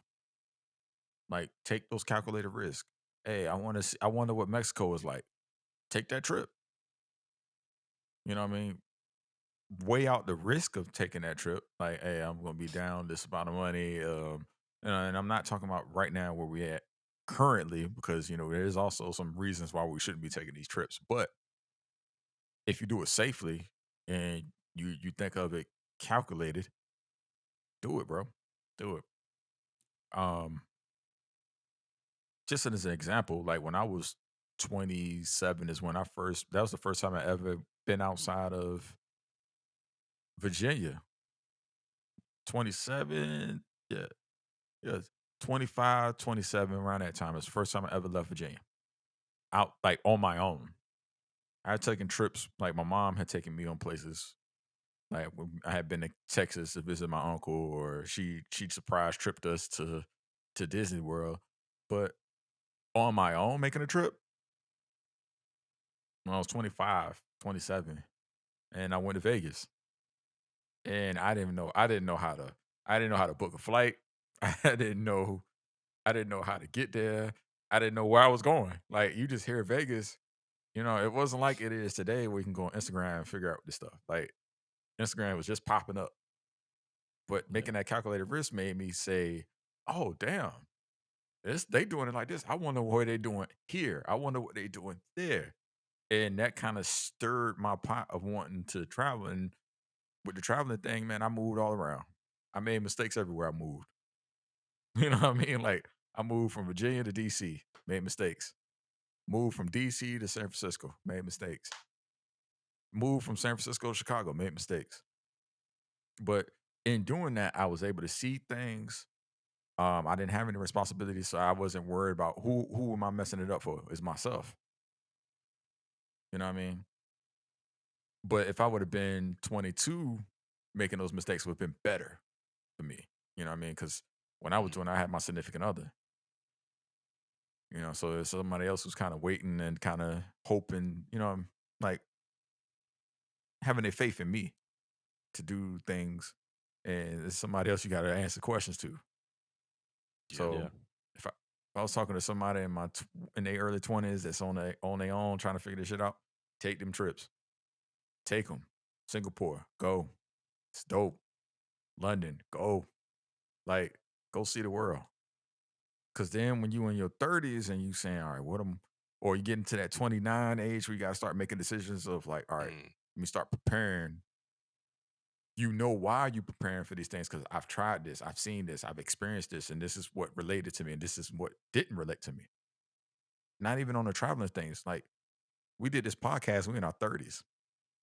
Like take those calculated risks. Hey, I wonder what Mexico is like. Take that trip. You know what I mean? Weigh out the risk of taking that trip. Like, hey, I'm gonna be down this amount of money. And I'm not talking about right now where we at currently, because there's also some reasons why we shouldn't be taking these trips. But if you do it safely and you think of it calculated, do it, bro. Do it. Um, just as an example, like when I was 27 is when that was the first time I ever been outside of Virginia. 27, yeah, yeah, 25, 27, around that time. It's the first time I ever left Virginia out like on my own. I had taken trips, like my mom had taken me on places. Like when I had been to Texas to visit my uncle, or she surprise tripped us to Disney World. But on my own, making a trip when I was 25, 27, and I went to Vegas, and I didn't know how to book a flight. I didn't know I didn't know how to get there. I didn't know where I was going. Like you just hear Vegas, it wasn't like it is today where you can go on Instagram and figure out this stuff. Like Instagram was just popping up. But Yeah. making that calculated risk made me say, "Oh, damn, they doing it like this. I wonder what they doing here. I wonder what they doing there." And that kind of stirred my pot of wanting to travel. And with the traveling thing, man, I moved all around. I made mistakes everywhere I moved. You know what I mean? Like I moved from Virginia to DC, made mistakes. Moved from DC to San Francisco, made mistakes. Moved from San Francisco to Chicago, made mistakes. But in doing that, I was able to see things. I didn't have any responsibilities, so I wasn't worried about who am I messing it up for? It's myself. You know what I mean? But if I would have been 22, making those mistakes would have been better for me. You know what I mean? Because when I was Mm. doing, it, I had my significant other. So it's somebody else who's kind of waiting and kind of hoping. Like having a faith in me to do things, and it's somebody else you got to answer questions to. Yeah. So Yeah. if I was talking to somebody in their early 20s that's on their own trying to figure this shit out, take them trips. Take them. Singapore, go. It's dope. London, go. Like, go see the world. Cause then when you in your 30s and you saying, all right, or you get into that 29 age where you gotta start making decisions of like, all right, Mm. let me start preparing. You know why you preparing for these things, because I've tried this, I've seen this, I've experienced this, and this is what related to me, and this is what didn't relate to me. Not even on the traveling things. Like we did this podcast, we in our 30s.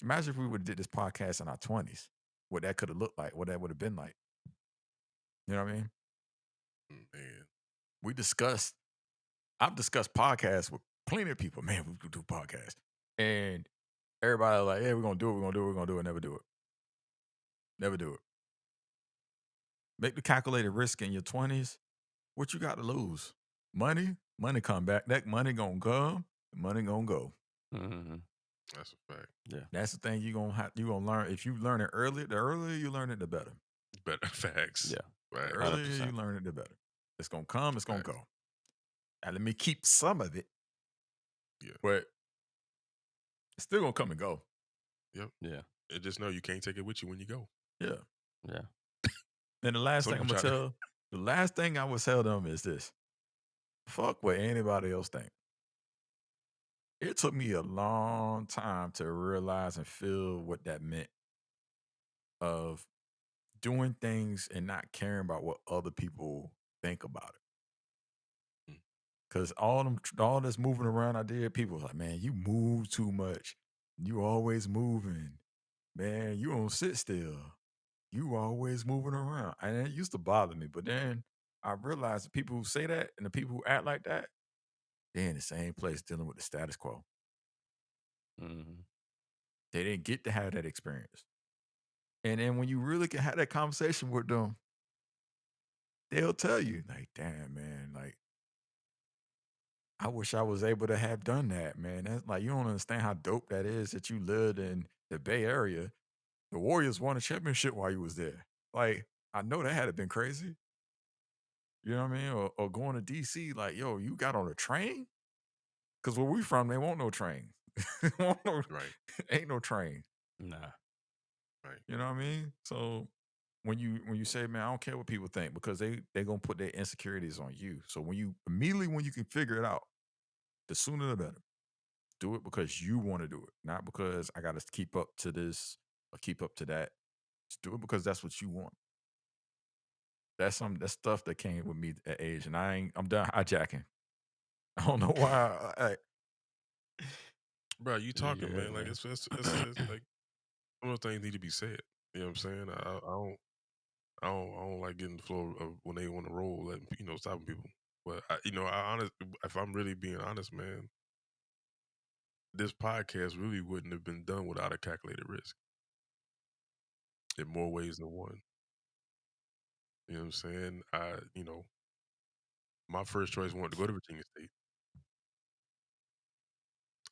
Imagine if we would have did this podcast in our 20s, what that could have looked like, what that would have been like. You know what I mean? Man. We discussed, I've discussed podcasts with plenty of people. Man, we could do podcasts. And everybody like, hey, we're gonna do it, we're gonna do it, we're gonna do it, never do it. Never do it. Make the calculated risk in your 20s. What you got to lose? Money? Money come back. That money gonna come, money gonna go. Mm-hmm. That's a fact. Yeah. That's the thing you gonna learn. If you learn it early, the earlier you learn it, the better. Better facts. Yeah. The Right. earlier you 100%. learn it, the better. It's gonna come, it's gonna Facts. go. And let me keep some of it. Yeah. But it's still gonna come and go. Yep. Yeah. And just know you can't take it with you when you go. Yeah. Yeah. And the last Some thing I'm people gonna try to- the last thing I would tell them is this. Fuck what anybody else think. It took me a long time to realize and feel what that meant of doing things and not caring about what other people think about it. Mm. Cause all this moving around I did, people was like, man, you move too much. You always moving. Man, you don't sit still. You always moving around. And it used to bother me. But then I realized the people who say that and the people who act like that, they're in the same place dealing with the status quo. Mm-hmm. They didn't get to have that experience. And then when you really can have that conversation with them, they'll tell you, like, damn, man, like, I wish I was able to have done that, man. That's like, you don't understand how dope that is that you lived in the Bay Area. The Warriors won a championship while you was there. Like, I know that had to been crazy. You know what I mean? Or going to DC, like, yo, you got on a train? Because where we from, they won't no train. Won't no, Right. ain't no train. Nah. Right. You know what I mean? So when you say, man, I don't care what people think because they gonna put their insecurities on you. So when you can figure it out, the sooner the better. Do it because you want to do it, not because I got to keep up to this or keep up to that. Just do it because that's what you want. That's stuff that came with me at age, and I'm done hijacking. I don't know why. Bro, you talking, Yeah, man? Like man. it's like some of those things need to be said. You know what I'm saying? I don't like getting the floor of when they want to roll, letting stopping people. But if I'm really being honest, man, this podcast really wouldn't have been done without a calculated risk in more ways than one. You know what I'm saying? My first choice wanted to go to Virginia State.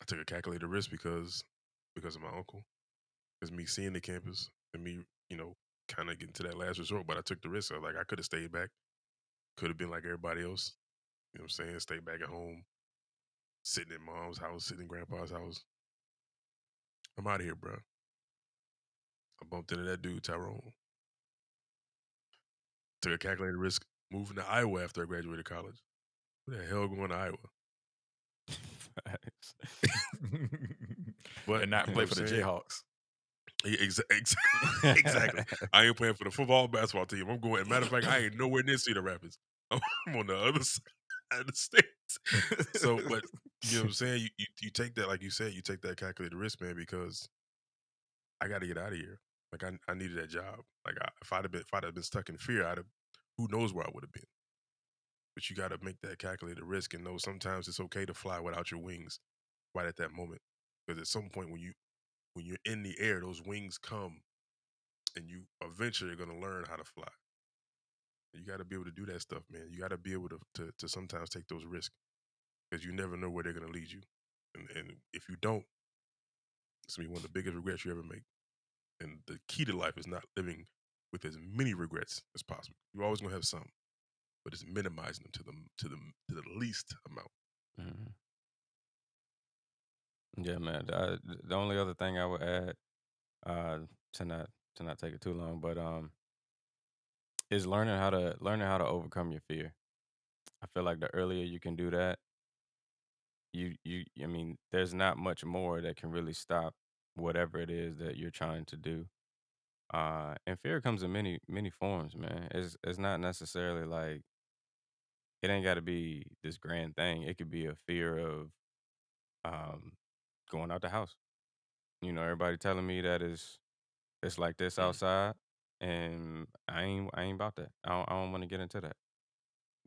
I took a calculated risk because of my uncle, because me seeing the campus and me, kind of getting to that last resort. But I took the risk. I was like, I could have stayed back. Could have been like everybody else. You know what I'm saying? Stay back at home, sitting in mom's house, sitting in grandpa's house. I'm out of here, bro. I bumped into that dude, Tyrone. Took a calculated risk moving to Iowa after I graduated college. Who the hell going to Iowa? Facts. But And not you know play what for I'm the saying? Jayhawks. Exactly. I ain't playing for the football basketball team. I'm going. Matter of fact, I ain't nowhere near Cedar Rapids. I'm on the other side of the state. So, but you know what I'm saying? You take that, like you said, you take that calculated risk, man, because I got to get out of here. Like I needed that job. Like if I'd have been stuck in fear, who knows where I would have been. But you got to make that calculated risk and know sometimes it's okay to fly without your wings right at that moment. Because at some point when you're in the air, those wings come and you eventually are gonna learn how to fly. You got to be able to do that stuff, man. You got to be able to sometimes take those risks because you never know where they're gonna lead you. And if you don't, it's gonna be one of the biggest regrets you ever make. And the key to life is not living with as many regrets as possible. You're always gonna have some, but it's minimizing them to the least amount. Mhm. Yeah, man. The only other thing I would add, uh, to not take it too long, but is learning how to overcome your fear. I feel like the earlier you can do that, I mean, there's not much more that can really stop whatever it is that you're trying to do. And fear comes in many forms, man. It's not necessarily like it ain't got to be this grand thing. It could be a fear of um going out the house. Everybody telling me that it's like this Mm, outside, and I ain't about that. I don't want to get into that.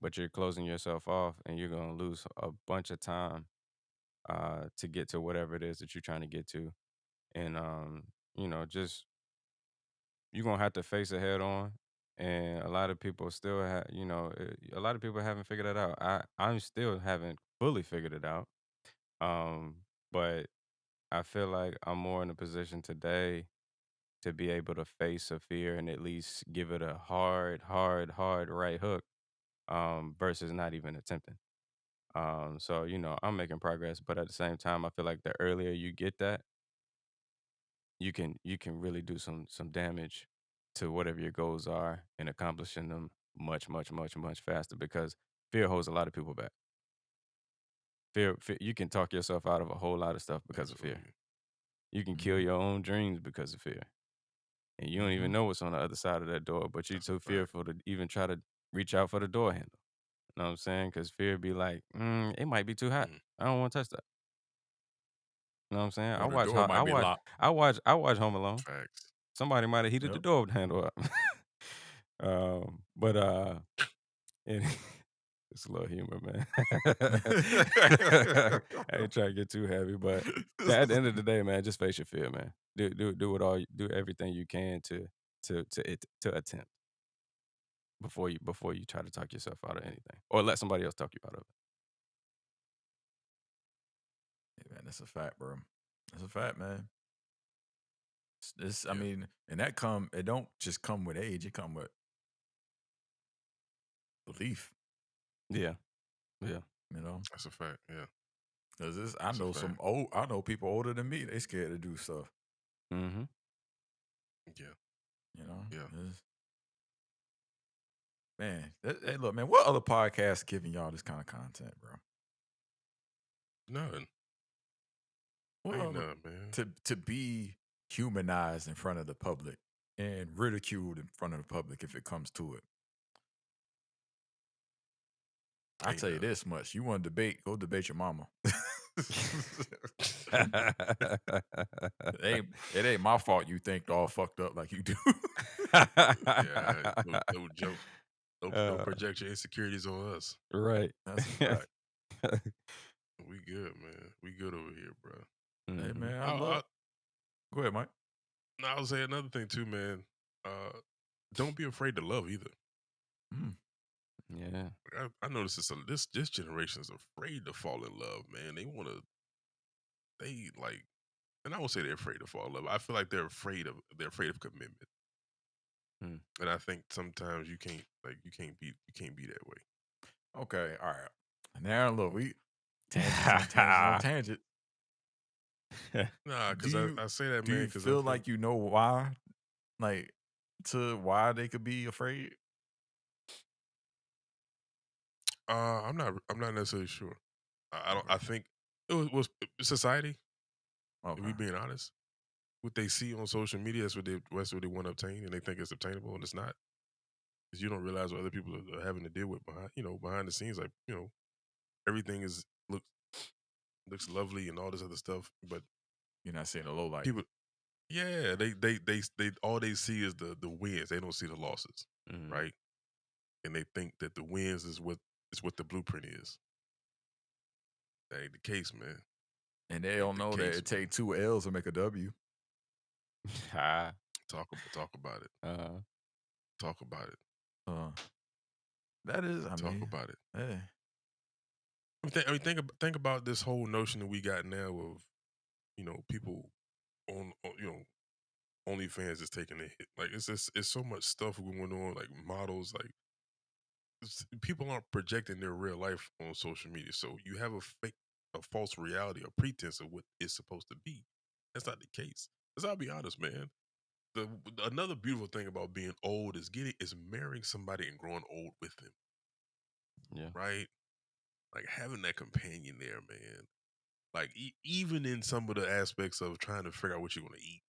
But you're closing yourself off, and you're gonna lose a bunch of time to get to whatever it is that you're trying to get to, and just you're gonna have to face it head on. And a lot of people still a lot of people haven't figured it out. I'm still haven't fully figured it out. But I feel like I'm more in a position today to be able to face a fear and at least give it a hard, hard, hard right hook, versus not even attempting. So I'm making progress, but at the same time, I feel like the earlier you get that, you can really do some damage to whatever your goals are and accomplishing them much, much, much, much faster because fear holds a lot of people back. Fear, you can talk yourself out of a whole lot of stuff because of fear. absolutely. You can kill Mhm, your own dreams because of fear. And you don't even mhm. know what's on the other side of that door, but you're That's a too fact. fearful to even try to reach out for the door handle. You know what I'm saying? Because fear be like, it might be too hot. Mm, I don't want to touch that. You know what I'm saying? I Or the watch door how I might be watch locked. I watch Home Alone. facts. Somebody might have heated the Yep. door handle up. But and It's a little humor, man. I ain't trying to get too heavy, but at the end of the day, man, just face your fear, man. Do everything you can to attempt before you try to talk yourself out of anything or let somebody else talk you out of Yeah, man, that's a fact, bro. That's a fact, man. I Yeah, mean, and it don't just come with age, it come with belief, it. Yeah, yeah. you know? that's a fact. Yeah, Because that's a fact. I know people older than me, they scared to do stuff, Mm-hmm. Yeah, you know? yeah. Man, hey, look, man, what other podcasts giving y'all this kind of content, bro? None. What Ain't other none, man. to be humanized in front of the public and ridiculed in front of the public if it comes to it. I Ain't tell you none. this much: you want to debate, go debate your mama. It ain't my fault you think all fucked up like you do. Yeah, no joke. Don't Uh, project your insecurities on us. right. That's a fact. We good, man. We good over here, bro. Hey Mhm. man, I, go ahead, Mike. no, I would say another thing too, man. Don't be afraid to love either. Mm. Yeah. I noticed this generation is afraid to fall in love, man. They like, and I won't say they're afraid to fall in love. I feel like they're afraid of commitment, Mm. and I think sometimes you can't be that way. Okay, all right. Now look, we tangents on tangent. Nah, Do because you I say that, do man, you because I feel think like you know why, like, to why they could be afraid? I'm not necessarily sure. I don't. Okay, I think it was society. If okay. we being honest, what they see on social media, that's what they want to obtain, and they think it's obtainable, and it's not. Because you don't realize what other people are having to deal with behind the scenes. Like everything looks lovely and all this other stuff, but You're not seeing the low light. people, yeah, they all they see is the wins. They don't see the losses, Mhm. right? And they think that the wins is what the blueprint is. That ain't the case, man. And they Ain't don't the know that case, it man. take 2 L's to make a W. Ah. Talk about it. Uh, Talk about it. Uh, that is, I Talk mean, about it. hey, Think about this whole notion that we got now of people on OnlyFans is taking a hit. Like it's so much stuff going on. Like models, like people aren't projecting their real life on social media. So you have a false reality, a pretense of what it's supposed to be. That's not the case. Because I'll be honest, man. Another beautiful thing about being old is marrying somebody and growing old with them, yeah. right? Like having that companion there, man. Like even in some of the aspects of trying to figure out what you're gonna eat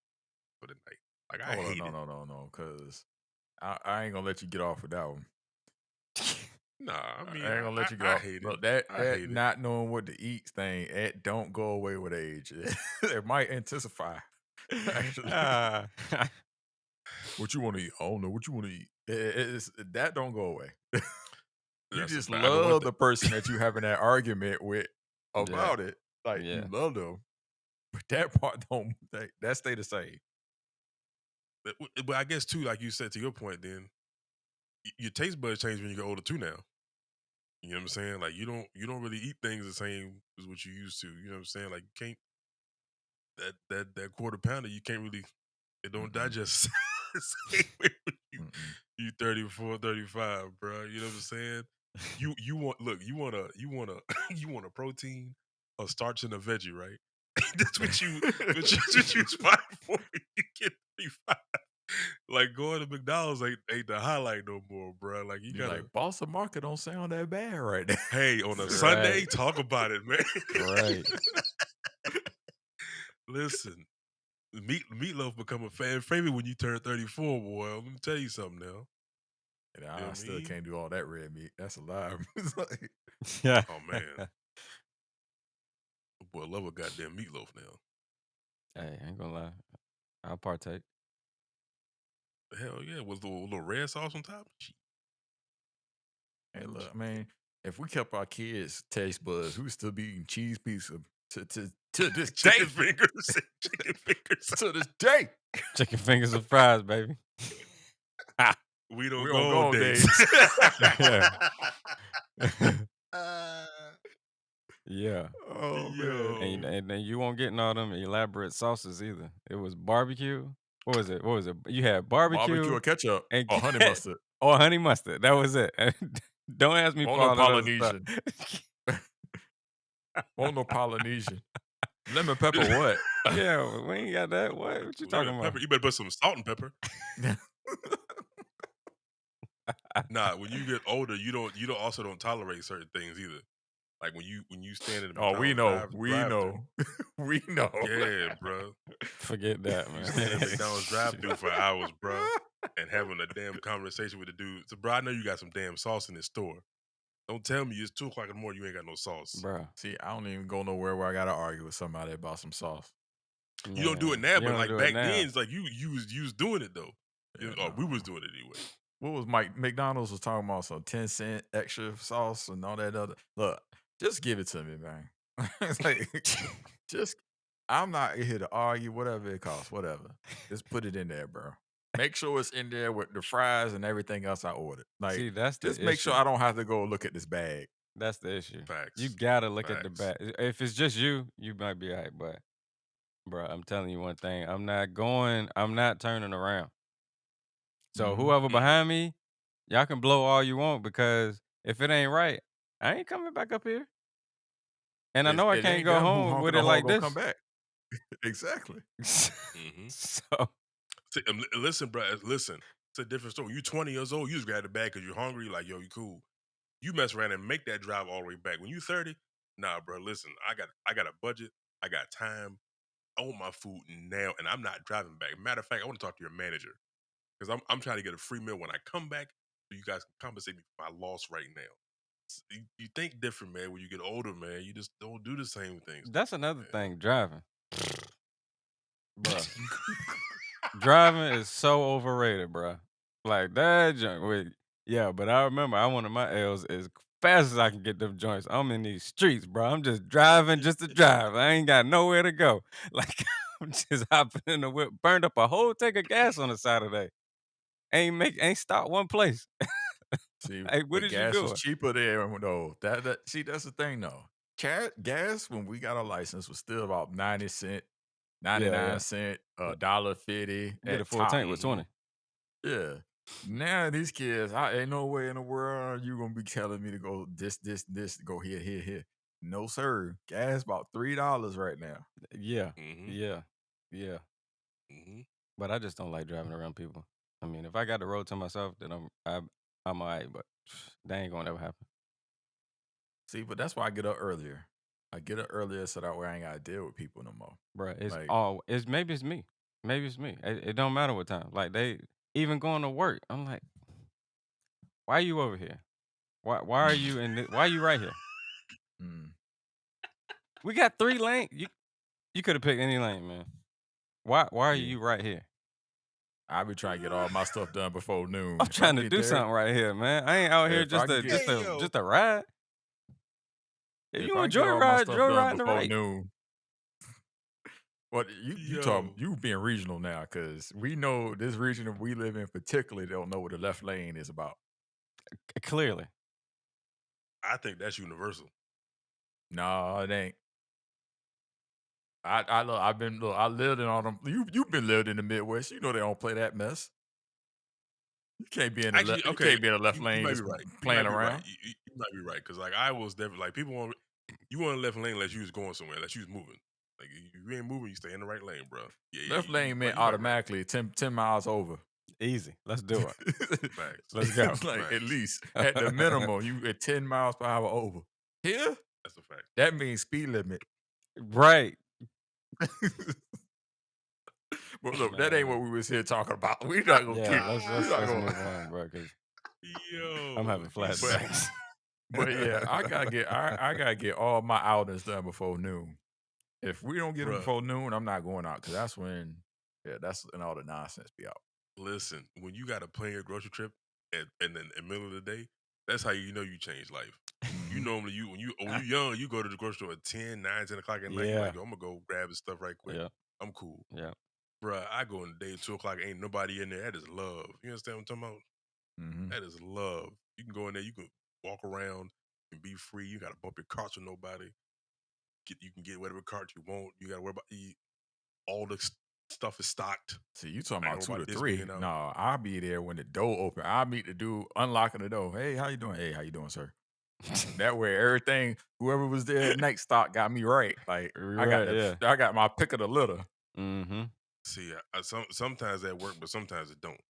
for the night. Like I hold on, hate it. no, because I ain't gonna let you get off with that one. Nah, I mean I ain't gonna let you get I off. hate it. Look, that I that hate it. not knowing what to eat thing, it don't go away with age. It might intensify. Actually, Ah. what you want to eat? I don't know what you want to eat. That don't go away. You That's a just fact. I know one love thing. the person that you having that argument with Yeah. about it. Like you Yeah. love them, but that part don't. That stay the same. But I guess too, like you said to your point, then your taste buds change when you get older too. Now, you know what I'm saying? Like you don't really eat things the same as what you used to. You know what I'm saying? Like you can't that quarter pounder. You can't really it don't Mm-mm, digest the same way when mm-mm. you 34, 35, bro. You know what I'm saying? You want look you want a you want a protein, a starch, and a veggie, right? That's what you aspire for when you get 35. Like going to McDonald's ain't the highlight no more, bro. Like you You're gotta, like Boston Market don't sound that bad right now. hey, on a Sunday, Right. talk about it, man. Right. Listen, meatloaf become a fan favorite when you turn 34, boy. Let me tell you something now. And You know I what I still mean? can't do all that red meat. That's a lie. It's like, Yeah. Oh man, boy, I love a goddamn meatloaf now. Hey, I ain't gonna lie. I'll partake. Hell yeah, with a little red sauce on top. hey, look, man. if we kept our kids' taste buds, we would still be eating cheese pizza to this day. Chicken fingers. Chicken fingers. To this day. Chicken fingers and fries, baby. We don't We go don't go on on dates. Yeah. Oh Yo. man. And then you won't get all them elaborate sauces either. It was barbecue. What was it? You had Barbecue barbecue or ketchup and or honey mustard. or honey mustard. That was it. Don't ask me for Won't no all that other Polynesian. stuff. Won't no Polynesian. Lemon pepper what? Yeah, we ain't got that. What you talking about? Pepper. You better put some salt and pepper. Nah, when you get older, you don't tolerate certain things either. Like when you stand in the Oh, we know. McDonald's We drive-thru. know. We know. Yeah, bro. Forget that, You man. stand in McDonald's drive-thru for hours, bro, and having a damn conversation with the dude. So, bro, I know you got some damn sauce in this store. Don't tell me it's 2:00 in the morning you ain't got no sauce. Bro. See, I don't even go nowhere where I gotta argue with somebody about some sauce. You don't do it Man, now, you but don't like do it back now. then, it's like you was doing it though. Yeah, Or we no. was doing it anyway. What was McDonald's was talking about some 10-cent extra sauce and all that other. Look, just give it to me, man. It's like, I'm not here to argue, whatever it costs, whatever. Just put it in there, bro. Make sure it's in there with the fries and everything else I ordered. Like, See, that's the just make sure issue. I don't have to go look at this bag. That's the issue. Facts. You gotta look at the Facts. back. If it's just you might be all right. But, bro, I'm telling you one thing. I'm not turning around. So whoever behind me, y'all can blow all you want because if it ain't right, I ain't coming back up here. And I know I It can't ain't go them who home honking with the it horn like gonna this. come back. Exactly. Mhm. So See, listen, bro. Listen, it's a different story. You 20 years old, you just grab the bag because you're hungry. You're like, yo, you cool. You mess around and make that drive all the way back. When you 30, nah, bro. Listen, I got a budget. I got time. I want my food now, and I'm not driving back. Matter of fact, I want to talk to your manager because I'm trying to get a free meal when I come back, so you guys can compensate me for my loss right now. You think different, man. When you get older, man, you just don't do the same things. that's another thing. Driving, bro. Driving is so overrated, bro. Like that joint. Yeah, but I remember I wanted my L's as fast as I can get them joints. I'm in these streets, bro. I'm just driving just to drive. I ain't got nowhere to go. Like I'm just hopping in the whip. Burned up a whole tank of gas on a Saturday. Ain't stopped one place. See, Hey, what but is you gas was doing? cheaper there though. See, that's the thing though. Gas when we got our license was still about 90 cent, 99 Yeah. cent, $1.50 Get a at full top. tank with 20. Yeah. Now these kids, I ain't no way in the world you gonna be telling me to go this, go here. No sir. Gas about $3 right now. Yeah. Mhm. Yeah. Mhm. But I just don't like driving around people. I mean, if I got the road to myself, then I'm all right, but that ain't gonna ever happen. See, but that's why I get up earlier. I get up earlier so that way I ain't gotta deal with people no more. Bruh, Like, maybe it's me. Maybe it's me. It don't matter what time. Like they even going to work. I'm like, why are you over here? Why are you why are you right here? mm, We got 3 lanes. You could have picked any lane, man. Why are yeah. you right here? I be trying to get all my stuff done before noon. I'm If I trying can to get do there, something right here, man. I ain't out here if I can get, just to ride. If if you I want can to get all my joyride, stuff done joyride in the before right. noon. What you Yo. you being regional now? Because we know this region that we live in particularly don't know what the left lane is about. Clearly. I think that's universal. No, it ain't. I lived in all them. You've been lived in the Midwest. You know they don't play that mess. You can't be in the Actually, left. You okay, can't be in the left you lane might be just right. You playing might be around. right. You might be right because like I was definitely like people want you want a left lane unless you was going somewhere, unless you was moving. Like you ain't moving, you stay in the right lane, bro. Yeah, Left lane meant you might be right. automatically 10 miles over. Easy. Let's do it. Facts. Let's go. Like at Facts. least at the minimum, you at 10 miles per hour over. Here, That's a fact. that means speed limit. Right. But look, that ain't what Man. we was here talking about. We not gonna Yeah, keep. let's we not move gonna. on, bro, because Yo, I'm having flashbacks. But yeah, I gotta get all my outings done before noon. If we don't get them Bruh. before noon, I'm not going out because that's when, that's when all the nonsense be out. Listen, when you got to plan your grocery trip and then in the middle of the day, that's how you know you change life. you normally when you young, you go to the grocery store at 10, 9, 10 o'clock at night. You're Yeah. like, yo, I'm gonna go grab this stuff right quick. Yeah. I'm cool. Yeah. Bruh, I go in the day at 2 o'clock, ain't nobody in there. That is love. You understand what I'm talking about? Mhm. That is love. You can go in there, you can walk around and be free. You gotta bump your carts with nobody. You can get whatever cart you want. You gotta worry about all the stuff is stocked. See, you talking I about ain't 2 worry to about this 3. being out. No, I'll be there when the door open. I'll meet the dude unlocking the door. Hey, how you doing? Hey, how you doing, sir? That way, everything, whoever was there at night stock got me right. Like Right, I got my pick of the litter. Mm-hmm. See, sometimes that work, but sometimes it don't.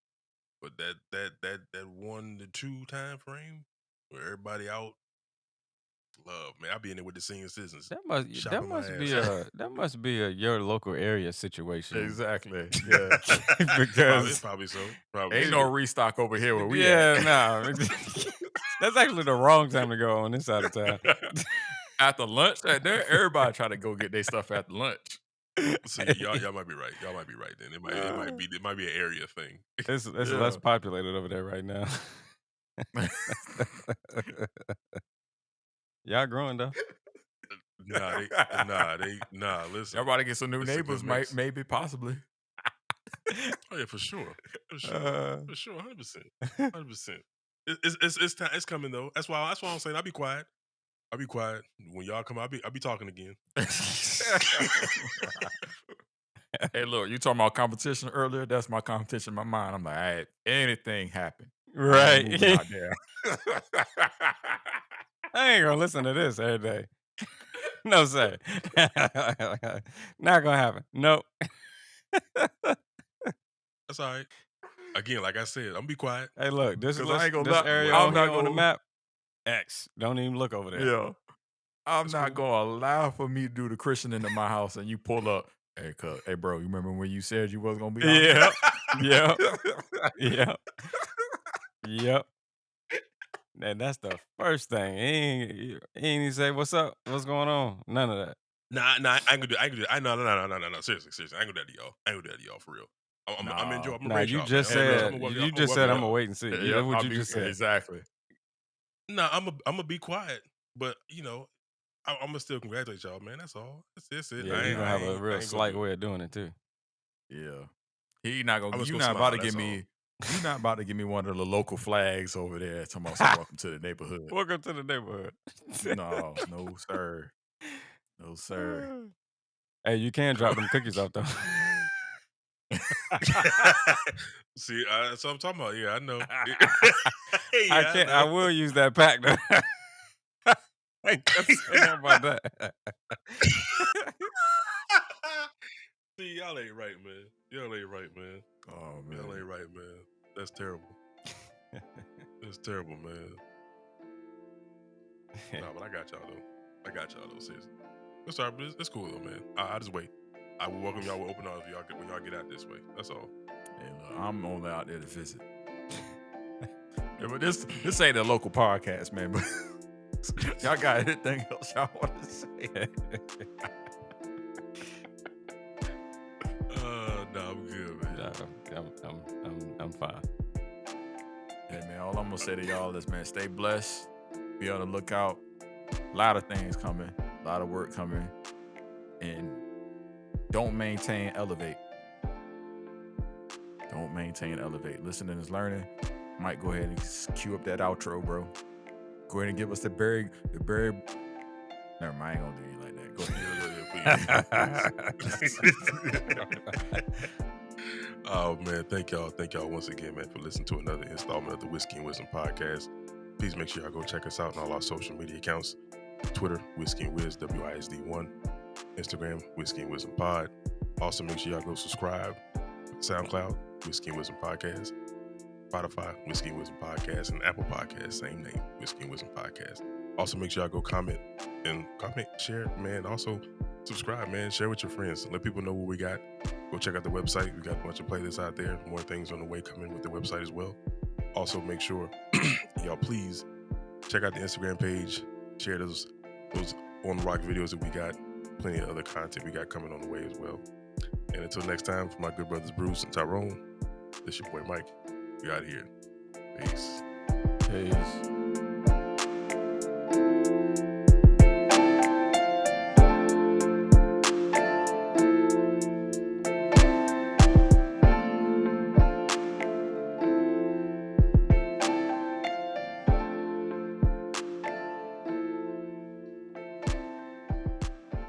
But that 1 to 2 time frame where everybody out, love, man. I be in there with the senior citizens. That Shopping my must be ass. that must be your local area situation. Exactly. Yeah. Because Probably so. Probably Ain't so. no restock over here where we at. nah. That's actually the wrong time to go on this side of town. After lunch, everybody try to go get their stuff after lunch. So y'all might be right. Y'all might be right then. It might be an area thing. It's Yeah. less populated over there right now. Y'all growing though. Nah, listen. Y'all about to get some new It's a good neighbors, mix. maybe, possibly. Oh yeah, for sure, 100%. It's time. It's coming though. That's why I'm saying I'll be quiet. When y'all come. I'll be talking again. Hey, look, you talking about competition earlier? That's my competition in my mind. I'm like, all right, anything happen. Right. I'm moving out there. I ain't gonna listen to this every day. No, sir. Not gonna happen. Nope. That's all right. Again, like I said, I'm gonna be quiet. Hey, look, this 'Cause I ain't gonna this lie, area I'm on not here on the gonna- map. X. Don't even look over there. Yeah. I'm That's not cool. gonna allow for me to do the Christian into my house and you pull up. Hey, bro, you remember when you said you wasn't gonna be out Yep. Yep. Yep. And that's the first thing. He ain't even say, what's up? What's going on? None of that. Nah, I ain't gonna do. No. Seriously. I ain't gonna do that to y'all. I ain't gonna do that to y'all for real. I'm Nah. gonna Nah, raise you y'all, just man. said I'm you just said I'm gonna y'all. wait and see. Yeah, That's what I'll you be- just said. Exactly. No, I'm gonna be quiet, but I'm gonna still congratulate y'all, man. That's all. That's it. Yeah, you're gonna have a real slight way of doing it too. Yeah. He not gonna I'm just you gonna not about to smile, give that's me you not about to give me one of the local flags over there talking about some welcome to the neighborhood. Welcome to the neighborhood. No, sir. No, sir. Hey, you can drop them cookies off though. See, that's what I'm talking about. Yeah, I know. I can't. I will use that pack though. I ain't gonna say nothing about that. See, y'all ain't right, man. Y'all ain't right, man. Oh Y'all man. ain't right, man. That's terrible. That's terrible, man. Nah, but I got y'all though. Seriously. It's all right, but it's cool though, man. I just wait. I will welcome y'all with open arms when y'all get out this way. That's all. Hey, look, I'm only out there to visit. Yeah, but this ain't a local podcast, man. But y'all got anything else y'all want to say? No, I'm good, man. I'm fine. Hey man, all I'm gonna say to y'all is, man, stay blessed. Be on the lookout. A lot of things coming, a lot of work coming, and don't maintain, elevate. Don't maintain, elevate. Listening is learning. Mike, go ahead and cue up that outro, bro. Go ahead and give us the Barry. Never mind, I ain't gonna do you like that. Go ahead. Oh man, thank y'all once again, man, for listening to another installment of the Whiskey and Wisdom podcast. Please make sure y'all go check us out on all our social media accounts: Twitter, Whiskey and Wiz, WISD1; Instagram, Whiskey and Wisdom Pod. Also, make sure y'all go subscribe. SoundCloud, Whiskey and Wisdom Podcast; Spotify, Whiskey and Wisdom Podcast; and Apple Podcast, same name, Whiskey and Wisdom Podcast. Also, make sure y'all go comment, share, man. Also, subscribe, man. Share with your friends. Let people know what we got. Go check out the website. We got a bunch of playlists out there. More things on the way coming with the website as well. Also, make sure y'all please check out the Instagram page. Share those on the rock videos that we got. Plenty of other content we got coming on the way as well. And until next time, for my good brothers Bruce and Tyrone, this your boy Mike. We out here. Peace. Peace.